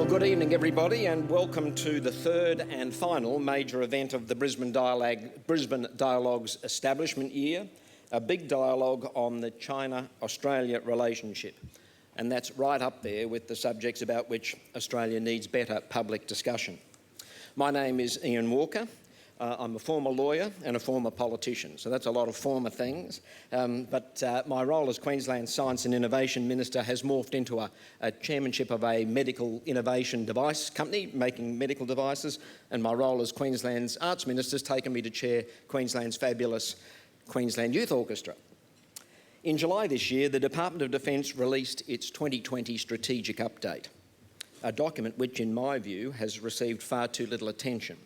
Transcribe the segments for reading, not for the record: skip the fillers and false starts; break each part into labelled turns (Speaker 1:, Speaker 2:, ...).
Speaker 1: Good evening, everybody, and welcome to the third and final major event of the Brisbane Dialogues establishment year, a big dialogue on the China-Australia relationship. And that's right up there with the subjects about which Australia needs better public discussion. My name is Ian Walker. I'm a former lawyer and a former politician, so that's a lot of former things. But my role as Queensland Science and Innovation Minister has morphed into a chairmanship of a medical innovation device company making medical devices, and my role as Queensland's Arts Minister has taken me to chair Queensland's fabulous Queensland Youth Orchestra. In July this year, the Department of Defence released its 2020 strategic update, a document which, in my view, has received far too little attention.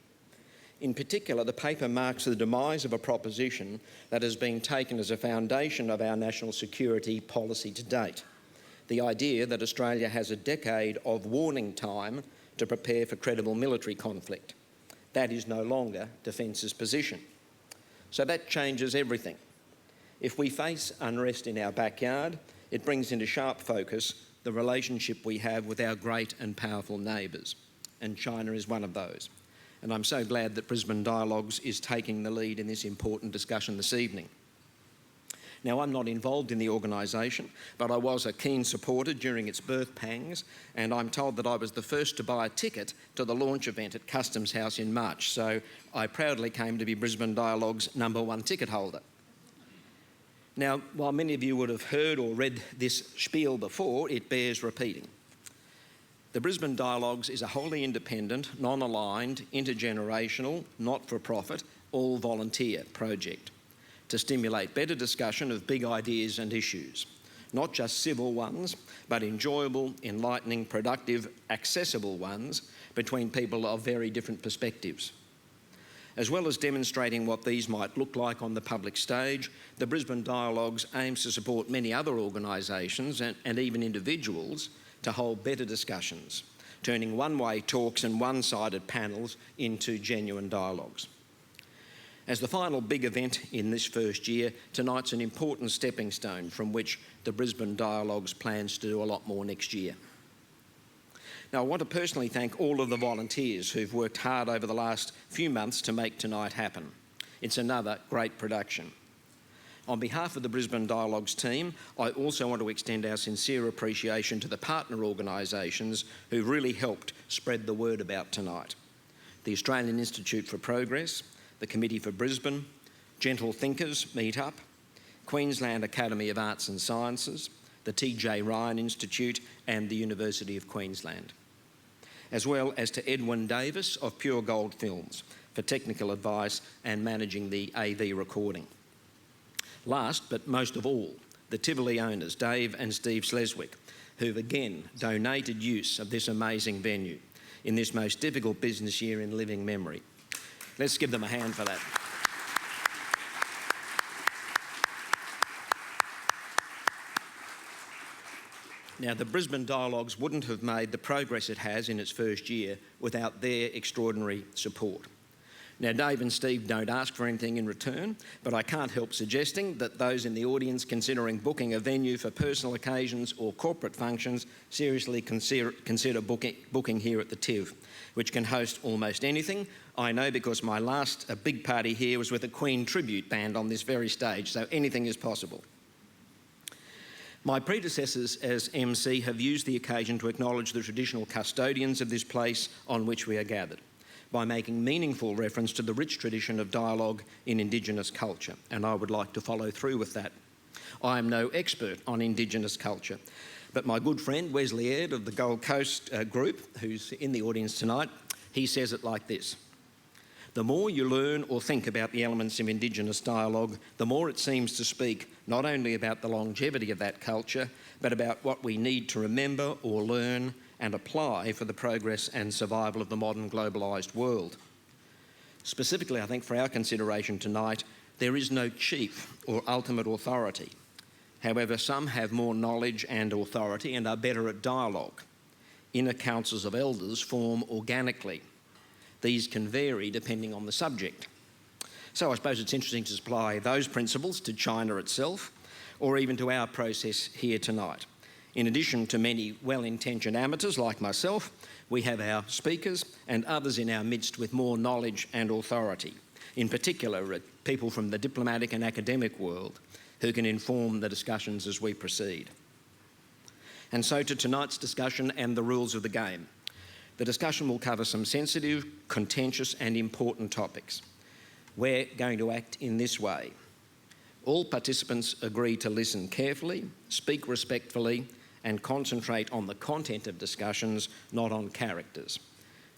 Speaker 1: In particular, the paper marks the demise of a proposition that has been taken as a foundation of our national security policy to date. The idea that Australia has a decade of warning time to prepare for credible military conflict. That is no longer Defence's position. So that changes everything. If we face unrest in our backyard, it brings into sharp focus the relationship we have with our great and powerful neighbours, and China is one of those. And I'm so glad that Brisbane Dialogues is taking the lead in this important discussion this evening. Now, I'm not involved in the organisation, but I was a keen supporter during its birth pangs, and I'm told that I was the first to buy a ticket to the launch event at Customs House in March, so I proudly came to be Brisbane Dialogues' #1 ticket holder. Now, while many of you would have heard or read this spiel before, it bears repeating. The Brisbane Dialogues is a wholly independent, non-aligned, intergenerational, not-for-profit, all-volunteer project to stimulate better discussion of big ideas and issues, not just civil ones, but enjoyable, enlightening, productive, accessible ones between people of very different perspectives. As well as demonstrating what these might look like on the public stage, the Brisbane Dialogues aims to support many other organisations and even individuals to hold better discussions, turning one-way talks and one-sided panels into genuine dialogues. As the final big event in this first year, tonight's an important stepping stone from which the Brisbane Dialogues plans to do a lot more next year. Now, I want to personally thank all of the volunteers who've worked hard over the last few months to make tonight happen. It's another great production. On behalf of the Brisbane Dialogues team, I also want to extend our sincere appreciation to the partner organisations who really helped spread the word about tonight. The Australian Institute for Progress, the Committee for Brisbane, Gentle Thinkers Meetup, Queensland Academy of Arts and Sciences, the TJ Ryan Institute and the University of Queensland, as well as to Edwin Davis of Pure Gold Films for technical advice and managing the AV recording. Last, but most of all, the Tivoli owners, Dave and Steve Sleswick, who've again donated use of this amazing venue in this most difficult business year in living memory. Let's give them a hand for that. Now, the Brisbane Dialogues wouldn't have made the progress it has in its first year without their extraordinary support. Now, Dave and Steve don't ask for anything in return, but I can't help suggesting that those in the audience considering booking a venue for personal occasions or corporate functions seriously consider booking here at the TIV, which can host almost anything. I know because my last big party here was with a Queen tribute band on this very stage, so anything is possible. My predecessors as MC have used the occasion to acknowledge the traditional custodians of this place on which we are gathered, by making meaningful reference to the rich tradition of dialogue in Indigenous culture, and I would like to follow through with that. I am no expert on Indigenous culture, but my good friend Wesley Aird of the Gold Coast group, who's in the audience tonight, he says it like this: the more you learn or think about the elements of Indigenous dialogue, the more it seems to speak not only about the longevity of that culture, but about what we need to remember or learn and apply for the progress and survival of the modern globalised world. Specifically, I think for our consideration tonight, there is no chief or ultimate authority. However, some have more knowledge and authority and are better at dialogue. Inner councils of elders form organically. These can vary depending on the subject. So I suppose it's interesting to apply those principles to China itself, or even to our process here tonight. In addition to many well-intentioned amateurs like myself, we have our speakers and others in our midst with more knowledge and authority, in particular people from the diplomatic and academic world who can inform the discussions as we proceed. And so to tonight's discussion and the rules of the game. The discussion will cover some sensitive, contentious and important topics. We're going to act in this way. All participants agree to listen carefully, speak respectfully and concentrate on the content of discussions, not on characters,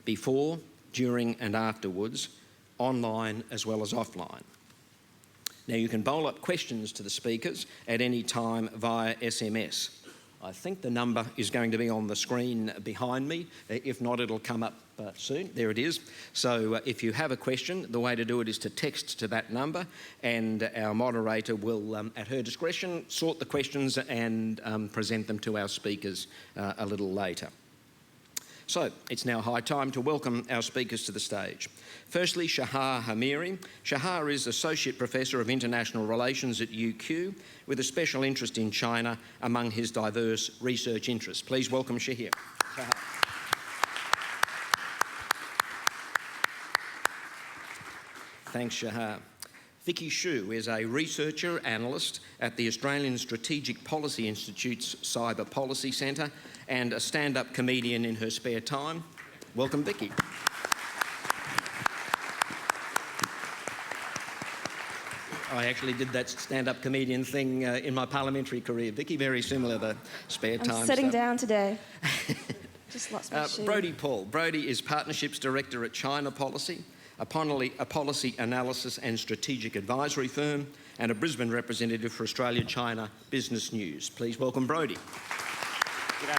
Speaker 1: before, during and afterwards, online as well as offline. Now you can bowl up questions to the speakers at any time via SMS. I think the number is going to be on the screen behind me. If not, it'll come up soon. There it is. So if you have a question, the way to do it is to text to that number and our moderator will, at her discretion, sort the questions and present them to our speakers a little later. So it's now high time to welcome our speakers to the stage. Firstly, Shahar Hamiri. Shahar is Associate Professor of International Relations at UQ with a special interest in China among his diverse research interests. Please welcome Shahar. Thanks, Shahar. Vicky Xu is a researcher analyst at the Australian Strategic Policy Institute's Cyber Policy Centre and a stand-up comedian in her spare time. Welcome, Vicky. I actually did that stand-up comedian thing in my parliamentary career. Vicky, very similar to spare time.
Speaker 2: I'm sitting down today. Just lost my shoe.
Speaker 1: Brodie Paul. Brodie is Partnerships Director at China Policy, a policy analysis and strategic advisory firm, and a Brisbane representative for Australia-China Business News. Please welcome Brodie. G'day.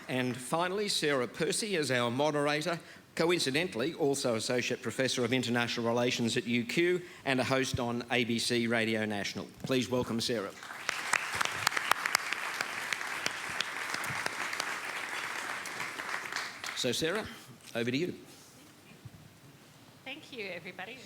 Speaker 1: And finally, Sarah Percy is our moderator, coincidentally also Associate Professor of International Relations at UQ and a host on ABC Radio National. Please welcome Sarah. So Sarah, over to you.
Speaker 3: Thank you, everybody.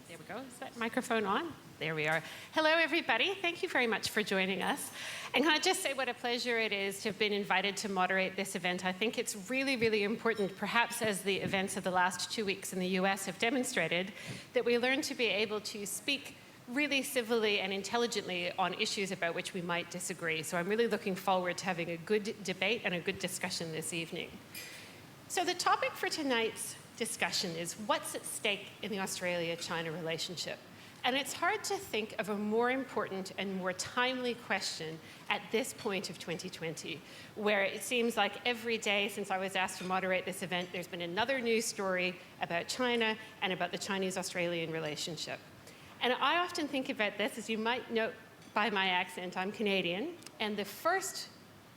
Speaker 3: There we go. Is that microphone on? There we are. Hello, everybody. Thank you very much for joining us. And can I just say what a pleasure it is to have been invited to moderate this event. I think it's really, really important, perhaps as the events of the last 2 weeks in the US have demonstrated, that we learn to be able to speak really civilly and intelligently on issues about which we might disagree. So I'm really looking forward to having a good debate and a good discussion this evening. So the topic for tonight's discussion is what's at stake in the Australia-China relationship. And it's hard to think of a more important and more timely question at this point of 2020, where it seems like every day since I was asked to moderate this event, there's been another news story about China and about the Chinese-Australian relationship. And I often think about this, as you might note by my accent, I'm Canadian, and the first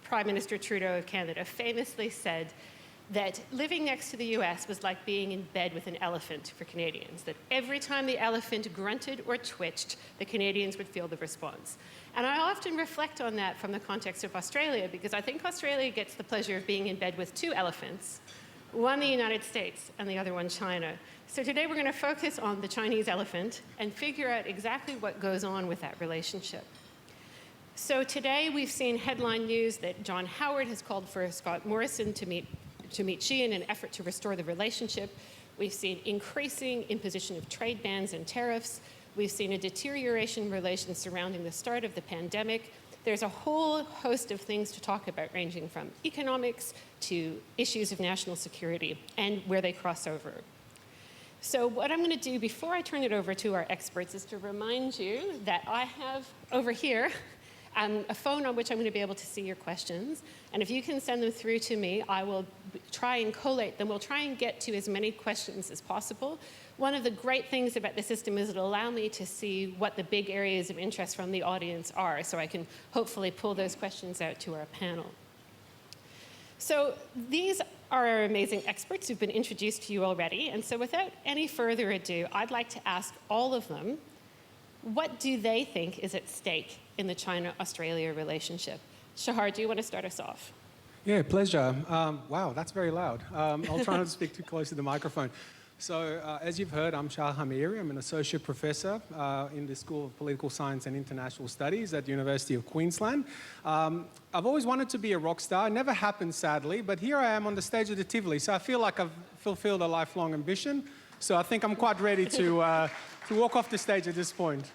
Speaker 3: Prime Minister Trudeau of Canada famously said that living next to the US was like being in bed with an elephant for Canadians, that every time the elephant grunted or twitched, the Canadians would feel the response. And I often reflect on that from the context of Australia, because I think Australia gets the pleasure of being in bed with two elephants, one the United States and the other one China. So today we're going to focus on the Chinese elephant and figure out exactly what goes on with that relationship. So today we've seen headline news that John Howard has called for Scott Morrison to meet Xi in an effort to restore the relationship. We've seen increasing imposition of trade bans and tariffs. We've seen a deterioration in relations surrounding the start of the pandemic. There's a whole host of things to talk about, ranging from economics to issues of national security and where they cross over. So what I'm going to do before I turn it over to our experts is to remind you that I have over here a phone on which I'm going to be able to see your questions. And if you can send them through to me, I will try and collate them. We'll try and get to as many questions as possible. One of the great things about the system is it'll allow me to see what the big areas of interest from the audience are, so I can hopefully pull those questions out to our panel. So these are our amazing experts who've been introduced to you already. And so without any further ado, I'd like to ask all of them, what do they think is at stake in the China-Australia relationship? Shahar, do you want to start us off?
Speaker 4: Yeah, pleasure. Wow, that's very loud. I'll try not to speak too close to the microphone. As you've heard, I'm Shah Hamiri. I'm an associate professor in the School of Political Science and International Studies at the University of Queensland. I've always wanted to be a rock star. It never happened, sadly, but here I am on the stage of the Tivoli, so I feel like I've fulfilled a lifelong ambition. So I think I'm quite ready to walk off the stage at this point.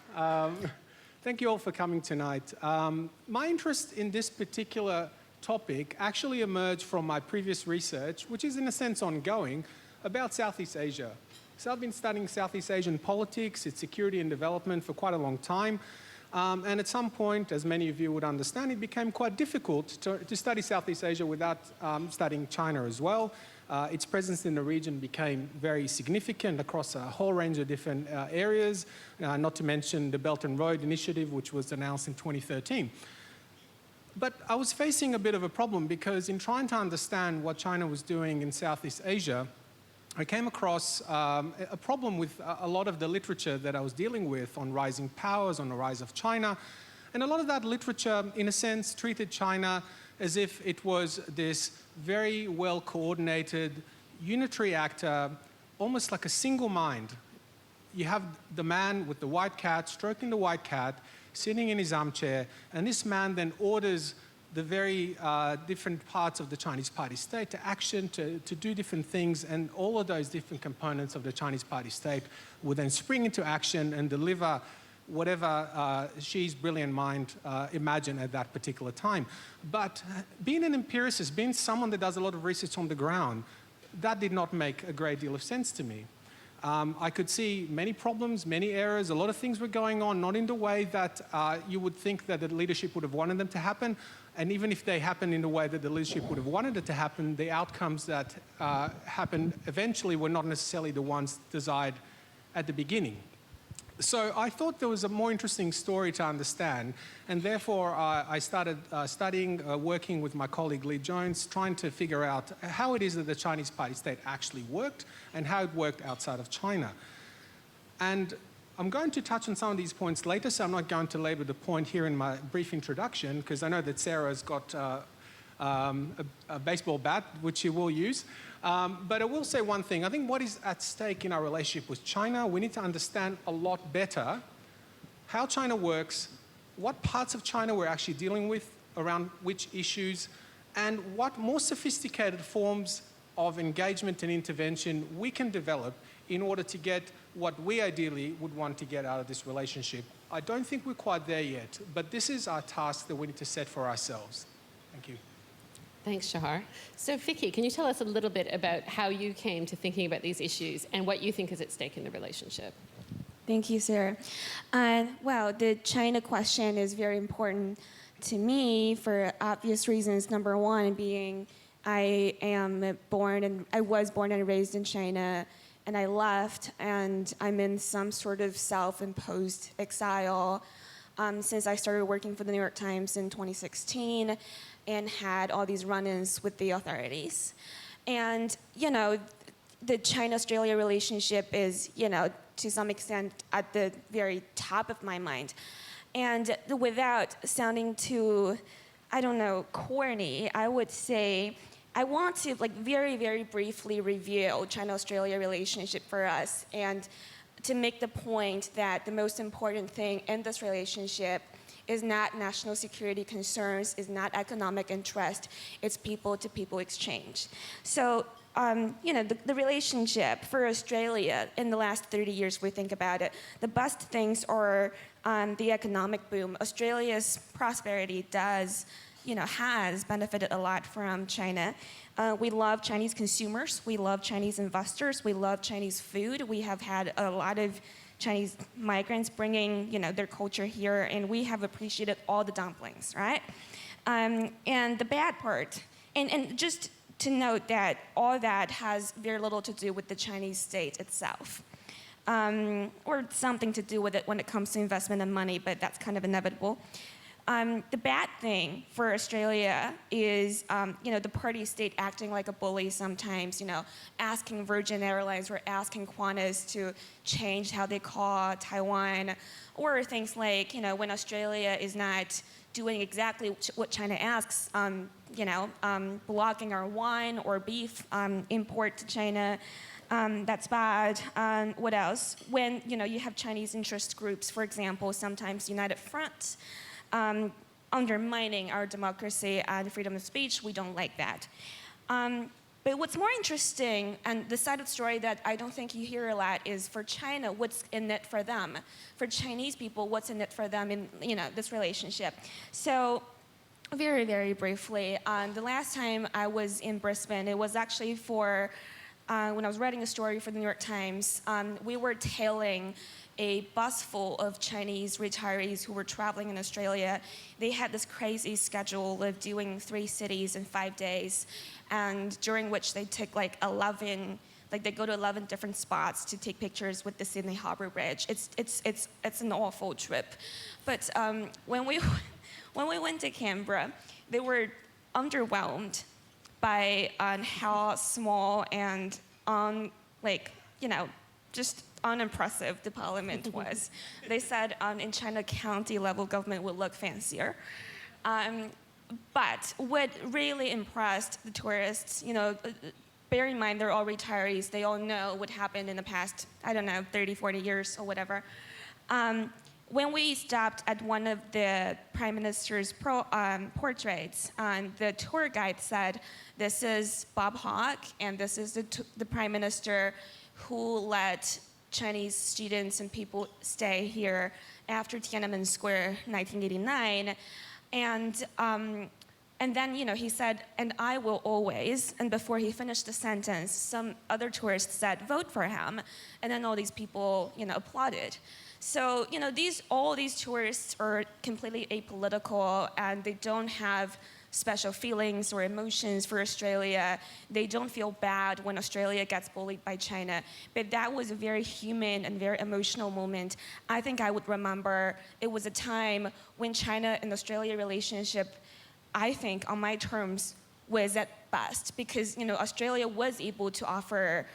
Speaker 4: Thank you all for coming tonight. My interest in this particular topic actually emerged from my previous research, which is in a sense ongoing, about Southeast Asia. So I've been studying Southeast Asian politics, its security and development for quite a long time. And at some point, as many of you would understand, it became quite difficult to study Southeast Asia without studying China as well. Its presence in the region became very significant across a whole range of different areas, not to mention the Belt and Road Initiative, which was announced in 2013. But I was facing a bit of a problem because in trying to understand what China was doing in Southeast Asia, I came across a problem with a lot of the literature that I was dealing with on rising powers, on the rise of China. And a lot of that literature, in a sense, treated China as if it was this very well-coordinated, unitary actor, almost like a single mind. You have the man with the white cat, stroking the white cat, sitting in his armchair, and this man then orders the very different parts of the Chinese Party state to action, to do different things, and all of those different components of the Chinese Party state would then spring into action and deliver whatever Xi's brilliant mind imagined at that particular time. But being an empiricist, being someone that does a lot of research on the ground, that did not make a great deal of sense to me. I could see many problems, many errors, a lot of things were going on, not in the way that you would think that the leadership would have wanted them to happen. And even if they happened in the way that the leadership would have wanted it to happen, the outcomes that happened eventually were not necessarily the ones desired at the beginning. So I thought there was a more interesting story to understand, and therefore I started studying, working with my colleague Lee Jones, trying to figure out how it is that the Chinese Party state actually worked and how it worked outside of China. And I'm going to touch on some of these points later, so I'm not going to labor the point here in my brief introduction, because I know that Sarah's got a baseball bat, which she will use. But I will say one thing. I think what is at stake in our relationship with China, we need to understand a lot better how China works, what parts of China we're actually dealing with, around which issues, and what more sophisticated forms of engagement and intervention we can develop in order to get what we ideally would want to get out of this relationship. I don't think we're quite there yet, but this is our task that we need to set for ourselves. Thank you.
Speaker 3: Thanks, Shahar. So, Vicky, can you tell us a little bit about how you came to thinking about these issues and what you think is at stake in the relationship?
Speaker 2: Thank you, Sarah. Well, the China question is very important to me for obvious reasons. Number one being I was born and raised in China, and I left, and I'm in some sort of self-imposed exile since I started working for the New York Times in 2016 and had all these run-ins with the authorities. And, you know, the China-Australia relationship is, you know, to some extent at the very top of my mind. And without sounding too, I don't know, corny, I would say I want to very, very briefly review China-Australia relationship for us and to make the point that the most important thing in this relationship is not national security concerns, is not economic interest, it's people-to-people exchange. So, you know, the relationship for Australia in the last 30 years, we think about it, the best things are the economic boom. Australia's prosperity has benefited a lot from China. We love Chinese consumers, we love Chinese investors, we love Chinese food. We have had a lot of Chinese migrants bringing, you know, their culture here, and we have appreciated all the dumplings, right? And the bad part, and just to note that all that has very little to do with the Chinese state itself, or something to do with it when it comes to investment and money, but that's kind of inevitable. The bad thing for Australia is, you know, the party state acting like a bully sometimes, you know, asking Virgin Airlines or asking Qantas to change how they call Taiwan, or things like, you know, when Australia is not doing exactly what China asks, you know, blocking our wine or beef import to China. That's bad. What else? When you have Chinese interest groups, for example, sometimes United Front, undermining our democracy and freedom of speech, we don't like that. But what's more interesting, and the side of the story that I don't think you hear a lot, is for China, what's in it for them? For Chinese people, what's in it for them in this relationship? So, very, very briefly, the last time I was in Brisbane, it was actually for when I was writing a story for the New York Times. We were tailing a bus full of Chinese retirees who were traveling in Australia. They had this crazy schedule of doing 3 cities in 5 days, and during which they took they go to 11 different spots to take pictures with the Sydney Harbour Bridge. It's an awful trip. But when we went to Canberra, they were underwhelmed by how small and just unimpressive the parliament was. They said in China, county level government would look fancier. But what really impressed the tourists, bear in mind they're all retirees, they all know what happened in the past, 30, 40 years or whatever. When we stopped at one of the prime minister's portraits, the tour guide said, "This is Bob Hawke, and this is the prime minister who let Chinese students and people stay here after Tiananmen Square, 1989." And then, he said, "And I will always," and before he finished the sentence, some other tourists said, "Vote for him." And then all these people, applauded. So, all these tourists are completely apolitical, and they don't have special feelings or emotions for Australia. They don't feel bad when Australia gets bullied by China. But that was a very human and very emotional moment. I think I would remember it was a time when China and Australia relationship, I think, on my terms, was at best, because Australia was able to offer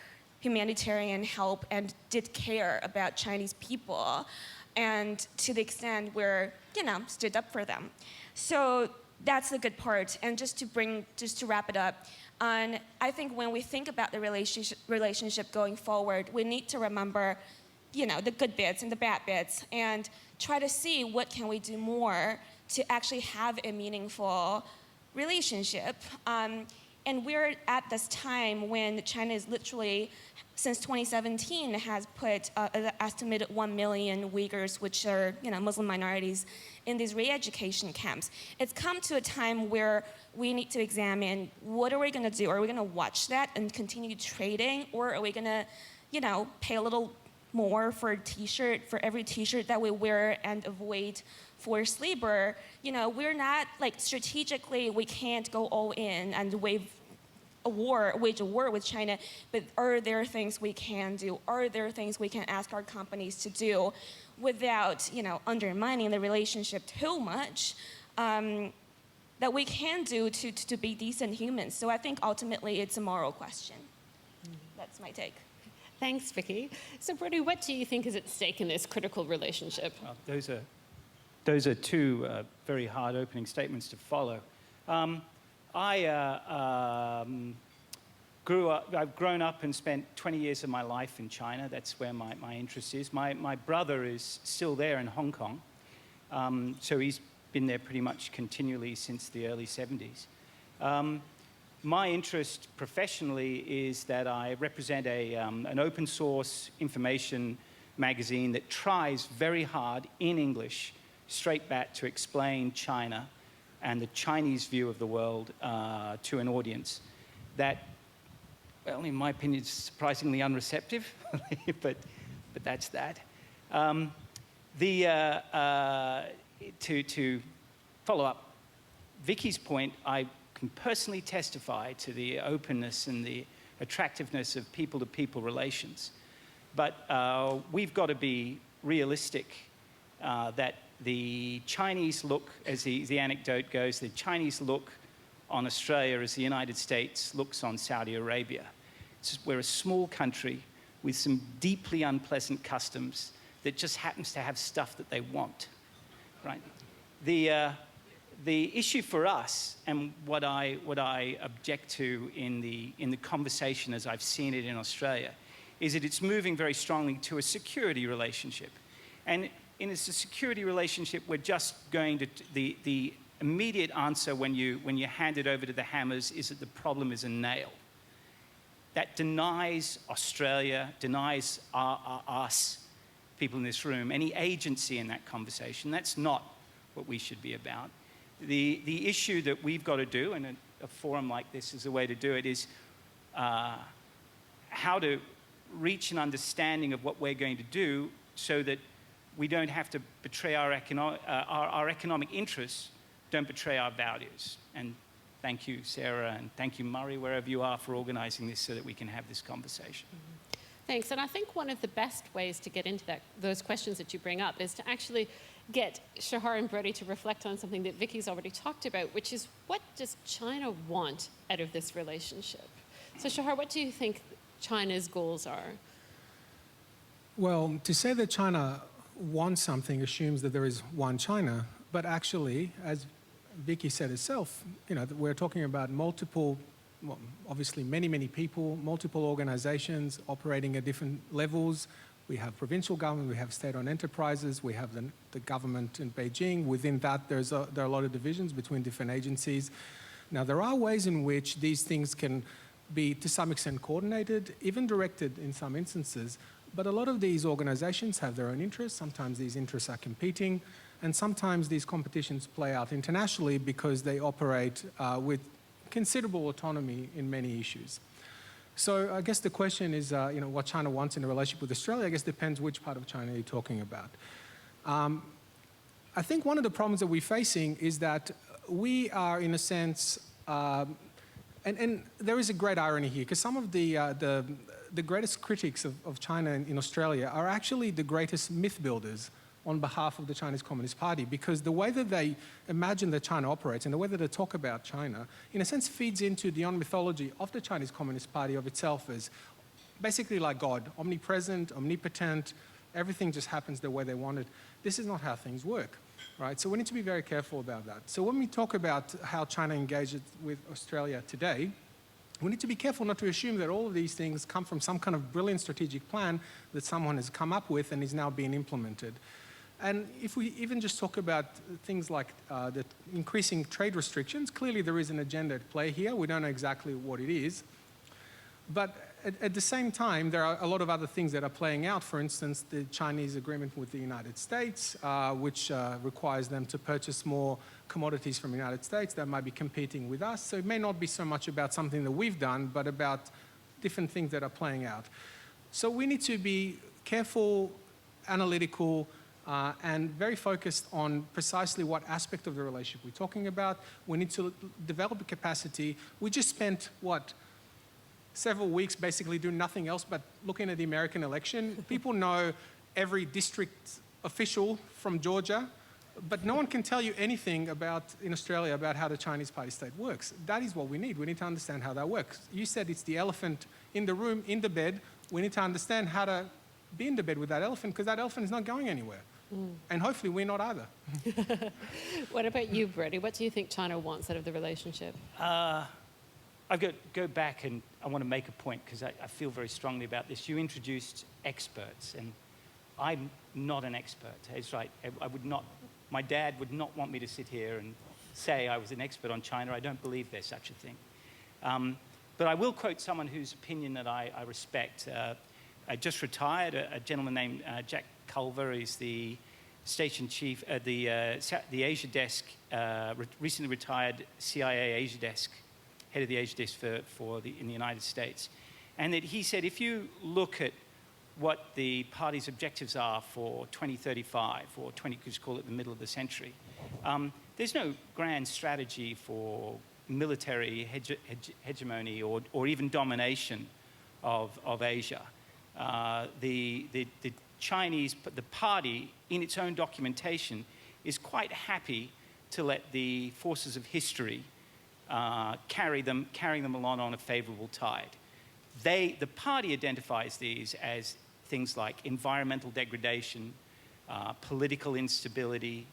Speaker 2: humanitarian help and did care about Chinese people, and to the extent where stood up for them. So that's the good part. And just to wrap it up, I think when we think about the relationship going forward, we need to remember the good bits and the bad bits, and try to see what can we do more to actually have a meaningful relationship. And we're at this time when China is literally, since 2017, has put an estimated 1 million Uyghurs, which are Muslim minorities, in these re-education camps. It's come to a time where we need to examine, what are we going to do? Are we going to watch that and continue trading, or are we going to, pay a little more for every T-shirt that we wear, and avoid forced labor? We're not strategically, we can't go all in and wage a war with China, but are there things we can do? Are there things we can ask our companies to do without, undermining the relationship too much, that we can do to be decent humans? So I think ultimately it's a moral question. That's my take.
Speaker 3: Thanks, Vicky. So, Brody, what do you think is at stake in this critical relationship?
Speaker 5: Those are two very hard opening statements to follow. I've grown up and spent 20 years of my life in China. That's where my interest is. My brother is still there in Hong Kong, so he's been there pretty much continually since the early 70s. My interest professionally is that I represent an open source information magazine that tries very hard in English, straight back, to explain China and the Chinese view of the world to an audience that, well, in my opinion, is surprisingly unreceptive, but that's that. To follow up Vicky's point, I can personally testify to the openness and the attractiveness of people-to-people relations. But we've got to be realistic that the Chinese look, as the anecdote goes, the Chinese look on Australia as the United States looks on Saudi Arabia. We're a small country with some deeply unpleasant customs that just happens to have stuff that they want, right? The issue for us, and what I object to in the conversation as I've seen it in Australia, is that it's moving very strongly to a security relationship. And in a security relationship, we're just going to, the immediate answer when you hand it over to the hammers is that the problem is a nail. That denies Australia, denies us, people in this room, any agency in that conversation. That's not what we should be about. The issue that we've got to do, and a forum like this is a way to do it, is how to reach an understanding of what we're going to do so that we don't have to betray our economic interests, don't betray our values. And thank you, Sarah, and thank you, Murray, wherever you are, for organising this so that we can have this conversation.
Speaker 3: Thanks. And I think one of the best ways to get into those questions that you bring up is to actually get Shahar and Brody to reflect on something that Vicky's already talked about, which is, what does China want out of this relationship? So Shahar, what do you think China's goals are?
Speaker 4: Well, to say that China wants something assumes that there is one China, but actually, as Vicky said herself, we're talking about multiple, well, obviously many people, multiple organizations operating at different levels. We have provincial government, we have state-owned enterprises, we have the government in Beijing. Within that, there are a lot of divisions between different agencies. Now, there are ways in which these things can be, to some extent, coordinated, even directed in some instances. But a lot of these organizations have their own interests. Sometimes these interests are competing, and sometimes these competitions play out internationally because they operate with considerable autonomy in many issues. So I guess the question is, what China wants in a relationship with Australia, I guess depends which part of China you're talking about. I think one of the problems that we're facing is that we are, in a sense, and there is a great irony here, because some of the greatest critics of China in Australia are actually the greatest myth builders on behalf of the Chinese Communist Party, because the way that they imagine that China operates and the way that they talk about China, in a sense, feeds into the own mythology of the Chinese Communist Party of itself as basically like God, omnipresent, omnipotent, everything just happens the way they want it. This is not how things work, right? So we need to be very careful about that. So when we talk about how China engages with Australia today, we need to be careful not to assume that all of these things come from some kind of brilliant strategic plan that someone has come up with and is now being implemented. And if we even just talk about things like the increasing trade restrictions, clearly there is an agenda at play here. We don't know exactly what it is. But at the same time, there are a lot of other things that are playing out. For instance, the Chinese agreement with the United States, which requires them to purchase more commodities from the United States that might be competing with us. So it may not be so much about something that we've done, but about different things that are playing out. So we need to be careful, analytical, and very focused on precisely what aspect of the relationship we're talking about. We need to develop a capacity. We just spent, several weeks basically doing nothing else but looking at the American election. People know every district official from Georgia, but no one can tell you anything in Australia about how the Chinese party state works. That is what we need. We need to understand how that works. You said it's the elephant in the room, in the bed. We need to understand how to be in the bed with that elephant, because that elephant is not going anywhere. And hopefully we're not either.
Speaker 3: What about you, Brody? What do you think China wants out of the relationship?
Speaker 5: I've got to go back, and I want to make a point because I feel very strongly about this. You introduced experts, and I'm not an expert. It's right. My dad would not want me to sit here and say I was an expert on China. I don't believe there's such a thing. But I will quote someone whose opinion that I respect. I just retired, a gentleman named Jack Culver. He's the station chief at the Asia desk, recently retired CIA Asia desk, head of the Asia desk in the United States. And that he said, if you look at what the party's objectives are for 2035, or just call it the middle of the century, there's no grand strategy for military hegemony or even domination of Asia. The Chinese, the party, in its own documentation, is quite happy to let the forces of history carrying them along on a favorable tide. The party identifies these as things like environmental degradation, political instability,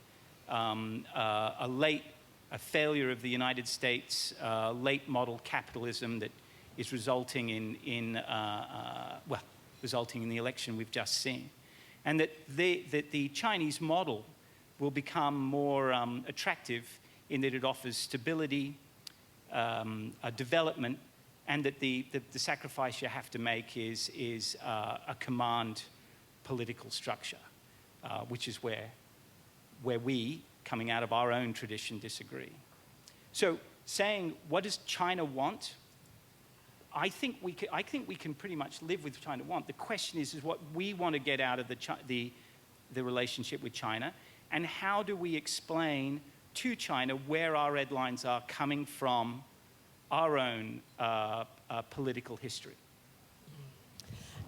Speaker 5: a late a failure of the United States late model capitalism that is resulting resulting in the election we've just seen. And that the Chinese model will become more attractive in that it offers stability, development, and that the sacrifice you have to make is a command political structure, which is where we, coming out of our own tradition, disagree. So saying, what does China want? I think we can pretty much live with China want. The question is what we want to get out of the relationship with China, and how do we explain to China where our red lines are coming from our own political history.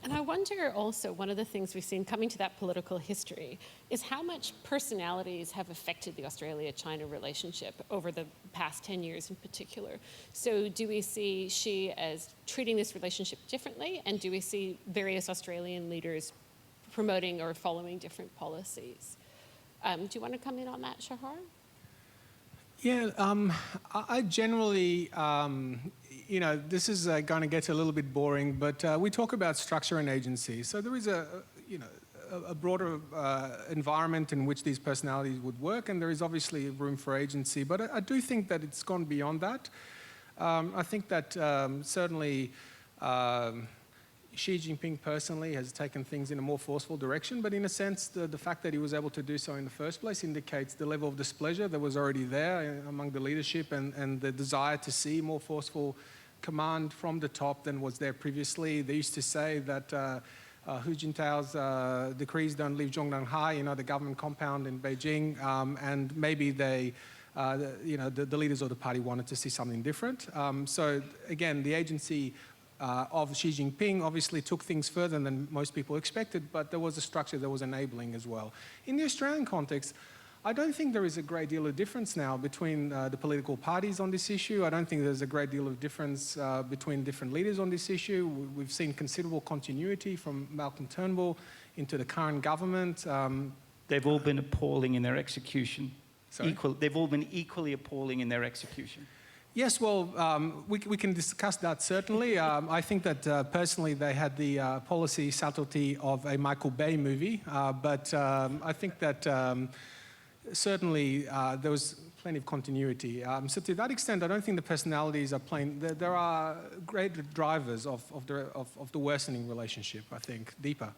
Speaker 3: And I wonder also, one of the things we've seen coming to that political history is how much personalities have affected the Australia-China relationship over the past 10 years in particular. So do we see Xi as treating this relationship differently, and do we see various Australian leaders promoting or following different policies? Do you want to come in on that, Shahar?
Speaker 4: Yeah, I generally, this is going to get a little bit boring, but we talk about structure and agency. So there is a broader environment in which these personalities would work, and there is obviously room for agency. But I do think that it's gone beyond that. I think that certainly Xi Jinping personally has taken things in a more forceful direction, but in a sense, the fact that he was able to do so in the first place indicates the level of displeasure that was already there among the leadership, and the desire to see more forceful command from the top than was there previously. They used to say that Hu Jintao's decrees don't leave Zhongnanhai, the government compound in Beijing, and maybe they, the leaders of the party wanted to see something different. So again, the agency of Xi Jinping obviously took things further than most people expected, but there was a structure that was enabling as well. In the Australian context, I don't think there is a great deal of difference now between the political parties on this issue. I don't think there's a great deal of difference between different leaders on this issue. We've seen considerable continuity from Malcolm Turnbull into the current government.
Speaker 5: They've all been appalling in their execution.
Speaker 4: Sorry?
Speaker 5: They've all been equally appalling in their execution.
Speaker 4: Yes, well, we can discuss that certainly. I think that personally they had the policy subtlety of a Michael Bay movie, but I think that certainly there was plenty of continuity. So to that extent, I don't think the personalities are playing. There are great drivers of the worsening relationship, I think, deeper.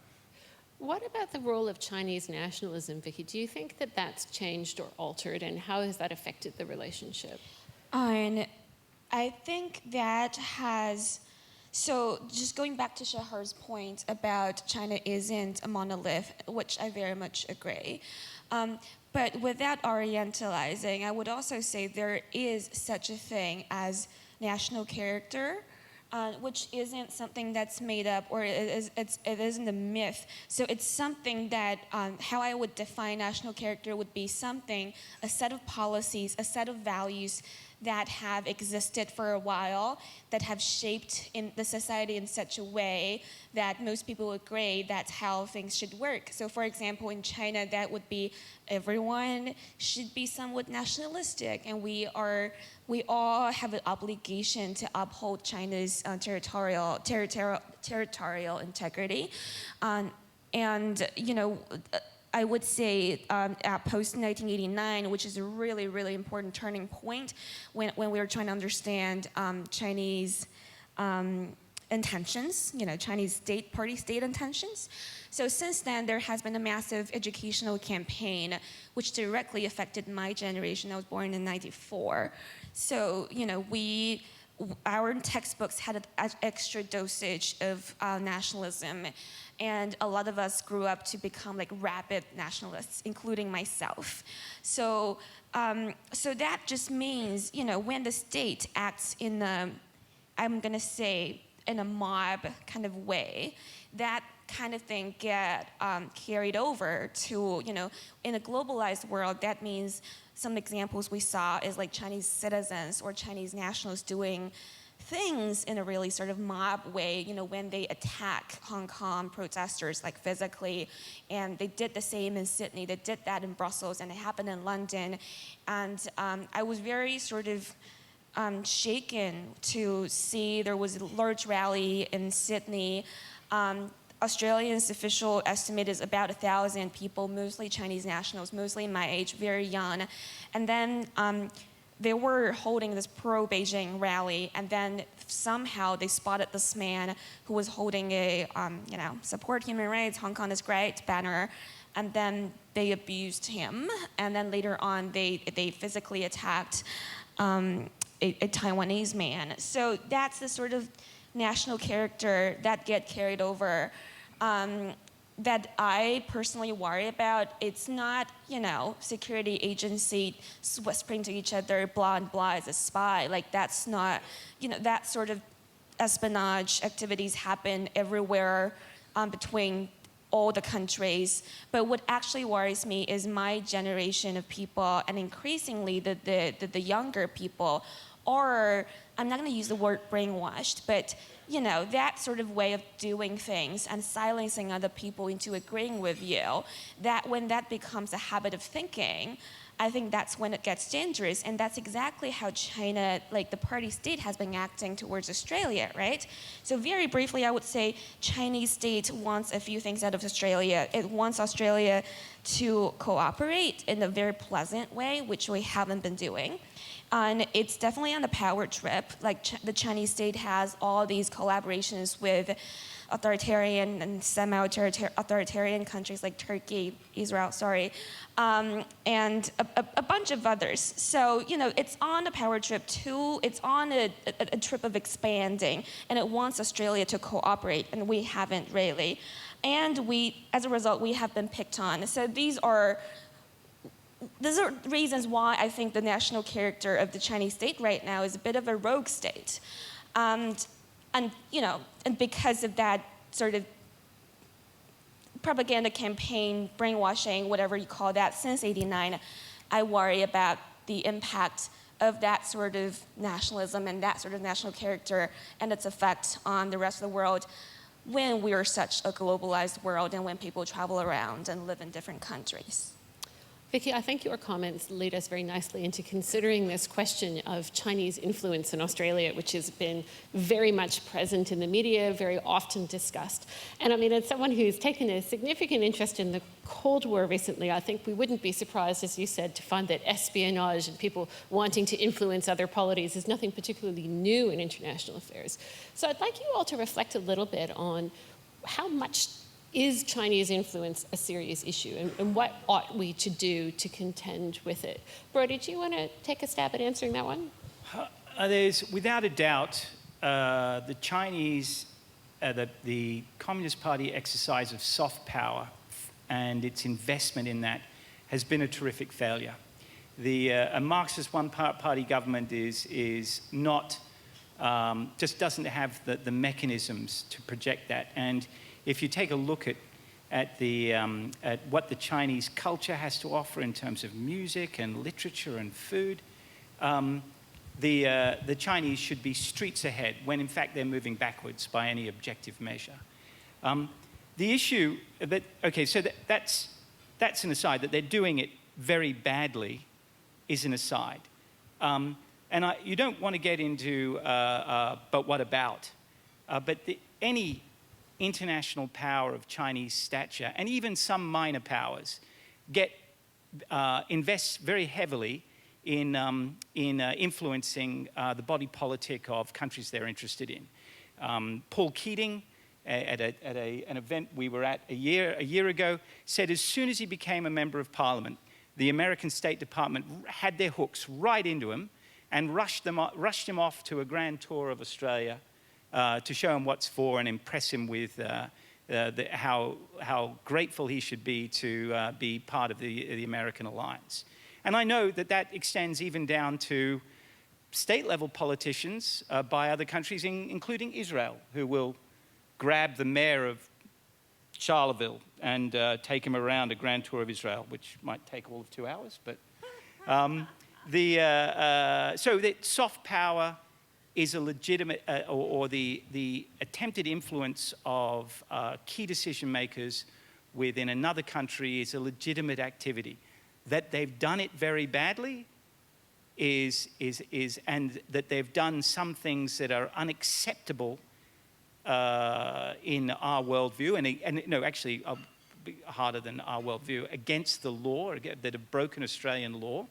Speaker 3: What about the role of Chinese nationalism, Vicky? Do you think that that's changed or altered, and how has that affected the relationship?
Speaker 2: And I think that has, so just going back to Shahar's point about China isn't a monolith, which I very much agree. But without orientalizing, I would also say there is such a thing as national character, which isn't something that's made up, or it isn't a myth. So it's something that, how I would define national character would be something, a set of policies, a set of values that have existed for a while, that have shaped in the society in such a way that most people agree that's how things should work. So for example, in China, that would be everyone should be somewhat nationalistic, and we all have an obligation to uphold China's territorial integrity. I would say at post-1989, which is a really, really important turning point when we were trying to understand Chinese intentions, Chinese party-state intentions. So since then, there has been a massive educational campaign which directly affected my generation. I was born in '94. So, our textbooks had an extra dosage of nationalism, and a lot of us grew up to become like rabid nationalists, including myself. So that just means, when the state acts in I'm gonna say, in a mob kind of way, that kind of thing get carried over to, in a globalized world, that means some examples we saw is like Chinese citizens or Chinese nationals doing things in a really sort of mob way, when they attack Hong Kong protesters, like physically, and they did the same in Sydney, they did that in Brussels, and it happened in London. And I was very sort of shaken to see there was a large rally in Sydney. Australians' official estimate is about 1,000 people, mostly Chinese nationals, mostly my age, very young. And then they were holding this pro-Beijing rally, and then somehow they spotted this man who was holding a, support human rights, Hong Kong is great banner, and then they abused him. And then later on, they physically attacked a Taiwanese man. So that's the sort of national character that get carried over that I personally worry about. It's not, security agency whispering to each other, blah and blah is a spy. Like, that's not, that sort of espionage activities happen everywhere between all the countries. But what actually worries me is my generation of people, and increasingly the younger people, or I'm not going to use the word brainwashed, but that sort of way of doing things and silencing other people into agreeing with you, that when that becomes a habit of thinking, I think that's when it gets dangerous. And that's exactly how China, like the party state, has been acting towards Australia, right? So very briefly, I would say Chinese state wants a few things out of Australia. It wants Australia to cooperate in a very pleasant way, which we haven't been doing. And it's definitely on the power trip. Like the Chinese state has all these collaborations with authoritarian and semi-authoritarian countries like Turkey, Israel, and a bunch of others. So, it's on a power trip too. It's on a trip of expanding, and it wants Australia to cooperate, and we haven't really. And as a result, we have been picked on. So these are reasons why I think the national character of the Chinese state right now is a bit of a rogue state. And because of that sort of propaganda campaign, brainwashing, whatever you call that, since '89, I worry about the impact of that sort of nationalism and that sort of national character and its effect on the rest of the world when we are such a globalized world and when people travel around and live in different countries.
Speaker 3: Vicky, I think your comments lead us very nicely into considering this question of Chinese influence in Australia, which has been very much present in the media, very often discussed. And I mean, as someone who's taken a significant interest in the Cold War recently, I think we wouldn't be surprised, as you said, to find that espionage and people wanting to influence other polities is nothing particularly new in international affairs. So I'd like you all to reflect a little bit on how much is Chinese influence a serious issue, and what ought we to do to contend with it? Brody, do you want to take a stab at answering that one?
Speaker 5: There's, without a doubt, the Chinese, the Communist Party exercise of soft power and its investment in that has been a terrific failure. A Marxist one-party government is not, just doesn't have the mechanisms to project that. And if you take a look at what the Chinese culture has to offer in terms of music and literature and food, the Chinese should be streets ahead when in fact they're moving backwards by any objective measure. The issue that, okay, so that's an aside. That they're doing it very badly is an aside. And you don't want to get into, but what about? But any international power of Chinese stature, and even some minor powers, invest very heavily in influencing the body politic of countries they're interested in. Paul Keating, at an event we were at a year ago, said as soon as he became a member of Parliament, the American State Department had their hooks right into him and rushed him off to a grand tour of Australia to show him what's for and impress him with how grateful he should be to be part of the American alliance. And I know that extends even down to state-level politicians by other countries, including Israel, who will grab the mayor of Charleville and take him around a grand tour of Israel, which might take all of 2 hours. But so that soft power is a legitimate, or the attempted influence of key decision makers within another country is a legitimate activity. That they've done it very badly and that they've done some things that are unacceptable in our worldview, and no, actually, harder than our worldview, against the law, that have broken Australian law,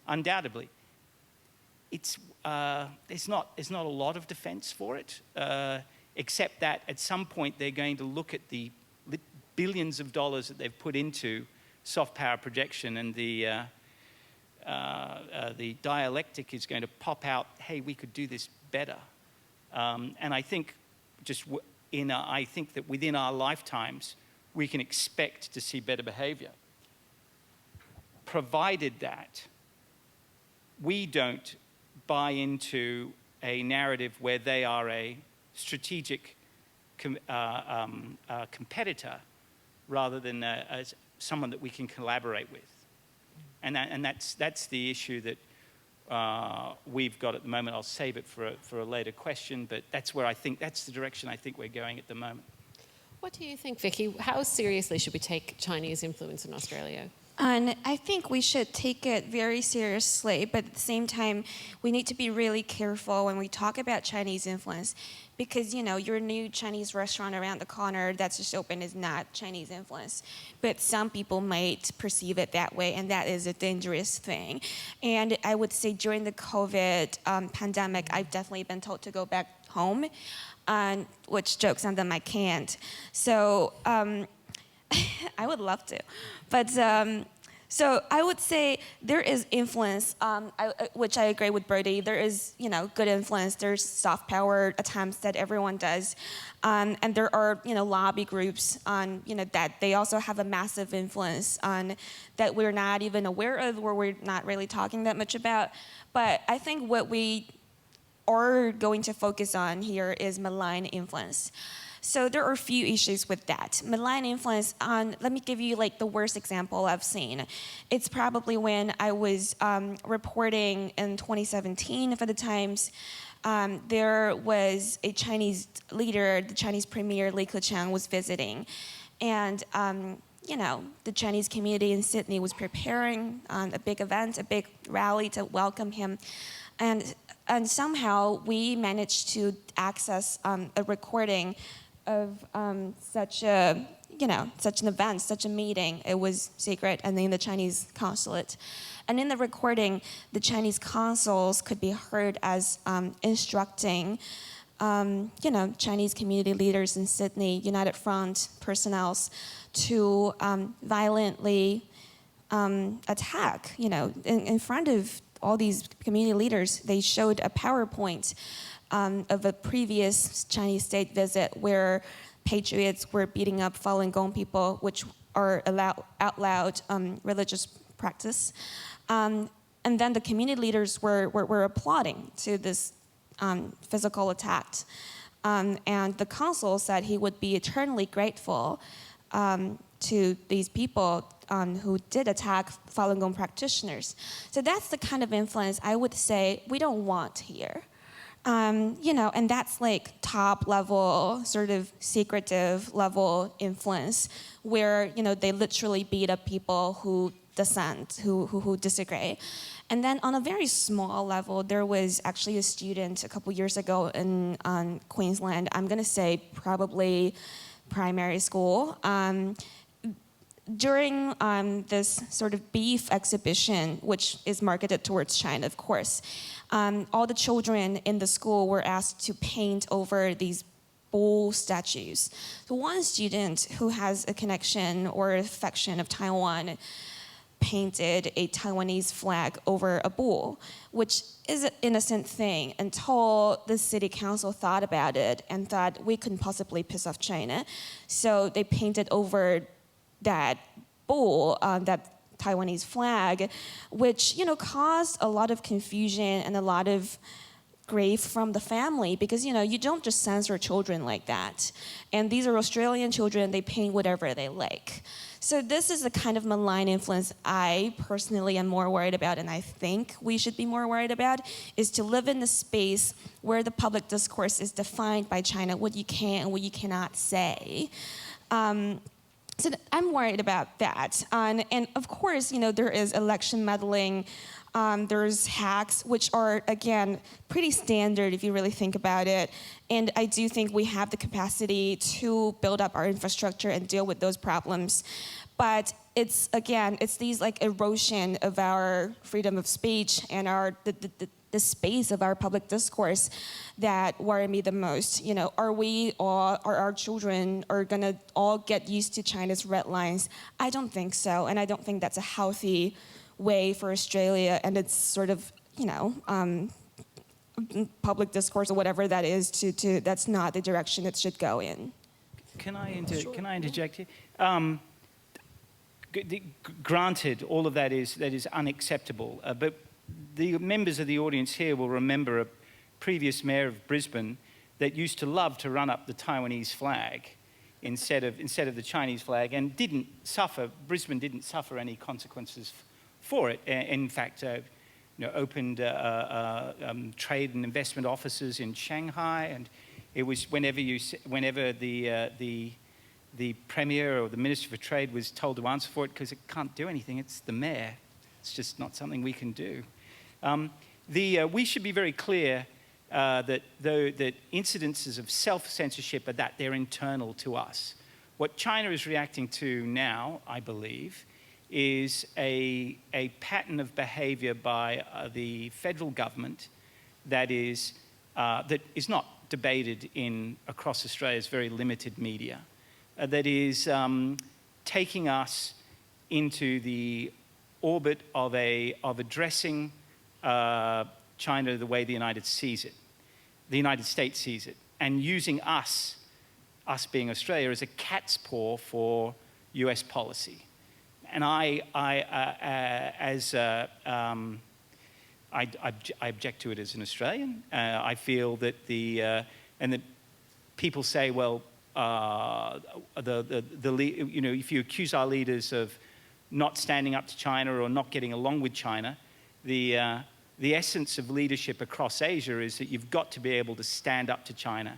Speaker 5: undoubtedly. There's not a lot of defence for it, except that at some point they're going to look at the billions of dollars that they've put into soft power projection, and the dialectic is going to pop out, hey, we could do this better. And I think I think that within our lifetimes, we can expect to see better behaviour, provided that we don't buy into a narrative where they are a strategic competitor rather than as someone that we can collaborate with. And that's the issue that we've got at the moment. I'll save it for a later question, but that's the direction I think we're going at the moment.
Speaker 3: What do you think, Vicky? How seriously should we take Chinese influence in Australia?
Speaker 2: And I think we should take it very seriously, but at the same time, we need to be really careful when we talk about Chinese influence, because, your new Chinese restaurant around the corner that's just open is not Chinese influence. But some people might perceive it that way, and that is a dangerous thing. And I would say during the COVID pandemic, I've definitely been told to go back home, which jokes on them, I can't. So I would love to. But so I would say there is influence, which I agree with Brody. There is, good influence. There's soft power attempts that everyone does. And there are, lobby groups on, that they also have a massive influence on that we're not even aware of, or we're not really talking that much about. But I think what we are going to focus on here is malign influence. So there are a few issues with that. Malign influence let me give you the worst example I've seen. It's probably when I was reporting in 2017 for the Times. There was a Chinese leader, the Chinese Premier Li Keqiang was visiting. And, the Chinese community in Sydney was preparing a big event, a big rally to welcome him. And somehow we managed to access a recording of such an event, such a meeting. It was secret, and in the Chinese consulate. And in the recording, the Chinese consuls could be heard as instructing, Chinese community leaders in Sydney, United Front personnel, to violently attack. In front of all these community leaders, they showed a PowerPoint of a previous Chinese state visit where patriots were beating up Falun Gong people, which are outlawed religious practice. And then the community leaders were applauding to this physical attack. And the consul said he would be eternally grateful to these people who did attack Falun Gong practitioners. So that's the kind of influence I would say we don't want here. And that's top level, sort of secretive level influence where, they literally beat up people who dissent, who disagree. And then on a very small level, there was actually a student a couple years ago in Queensland, I'm gonna say probably primary school, during this sort of beef exhibition, which is marketed towards China, of course, all the children in the school were asked to paint over these bull statues. So one student who has a connection or affection of Taiwan painted a Taiwanese flag over a bull, which is an innocent thing until the city council thought about it and thought we couldn't possibly piss off China. So they painted over that bull, that Taiwanese flag, which caused a lot of confusion and a lot of grief from the family because, you don't just censor children like that. And these are Australian children, they paint whatever they like. So this is the kind of malign influence I personally am more worried about, and I think we should be more worried about, is to live in a space where the public discourse is defined by China, what you can and what you cannot say. So I'm worried about that. And of course, there is election meddling. There's hacks, which are, again, pretty standard if you really think about it. And I do think we have the capacity to build up our infrastructure and deal with those problems. But it's these like erosion of our freedom of speech and the space of our public discourse that worry me the most. Are our children are gonna all get used to China's red lines? I don't think so, and I don't think that's a healthy way for Australia and its sort of, public discourse or whatever that is. That's not the direction it should go in.
Speaker 5: Can I interject here? Granted, all of that is unacceptable, but the members of the audience here will remember a previous mayor of Brisbane that used to love to run up the Taiwanese flag instead of the Chinese flag, and Brisbane didn't suffer any consequences for it. In fact, opened trade and investment offices in Shanghai, and it was whenever the Premier or the Minister for Trade was told to answer for it because it can't do anything, it's the mayor. It's just not something we can do. We should be very clear that incidences of self-censorship they're internal to us. What China is reacting to now, I believe, is a pattern of behavior by the federal government that is not debated across Australia's very limited media. That is taking us into the orbit of addressing China the way the United States sees it, and using us being Australia, as a cat's paw for US policy. And I object to it as an Australian. I feel that and that people say, well, if you accuse our leaders of not standing up to China or not getting along with China, the essence of leadership across Asia is that you've got to be able to stand up to China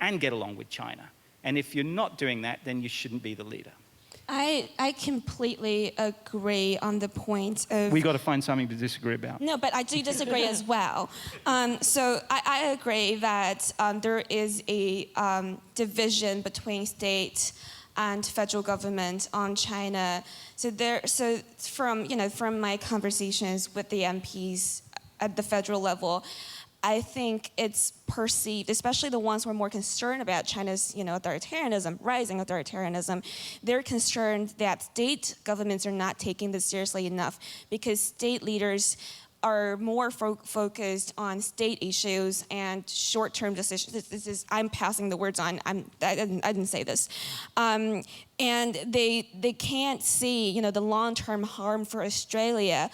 Speaker 5: and get along with China. And if you're not doing that, then you shouldn't be the leader.
Speaker 2: I completely agree on the point of...
Speaker 5: We got to find something to disagree about.
Speaker 2: No, but I do disagree as well. So I agree that there is a division between state and federal government on China. So from my conversations with the MPs at the federal level, I think it's perceived, especially the ones who are more concerned about China's, authoritarianism, rising authoritarianism. They're concerned that state governments are not taking this seriously enough because state leaders are more focused on state issues and short-term decisions. I'm passing the words on. I didn't say this. And they can't see, the long-term harm for Australia.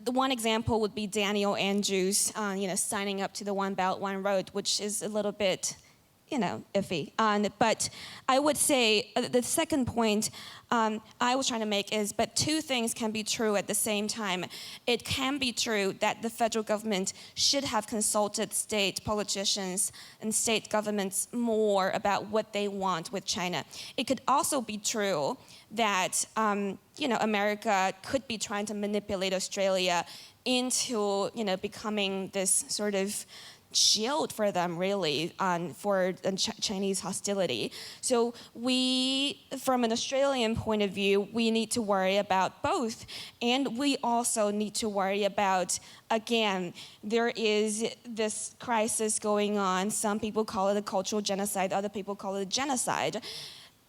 Speaker 2: The one example would be Daniel Andrews, signing up to the One Belt, One Road, which is a little bit, iffy. But I would say the second point I was trying to make is, but two things can be true at the same time. It can be true that the federal government should have consulted state politicians and state governments more about what they want with China. It could also be true that America could be trying to manipulate Australia into becoming this sort of shield for them, really, for Chinese hostility. So we, from an Australian point of view, we need to worry about both. And we also need to worry about, again, there is this crisis going on. Some people call it a cultural genocide. Other people call it a genocide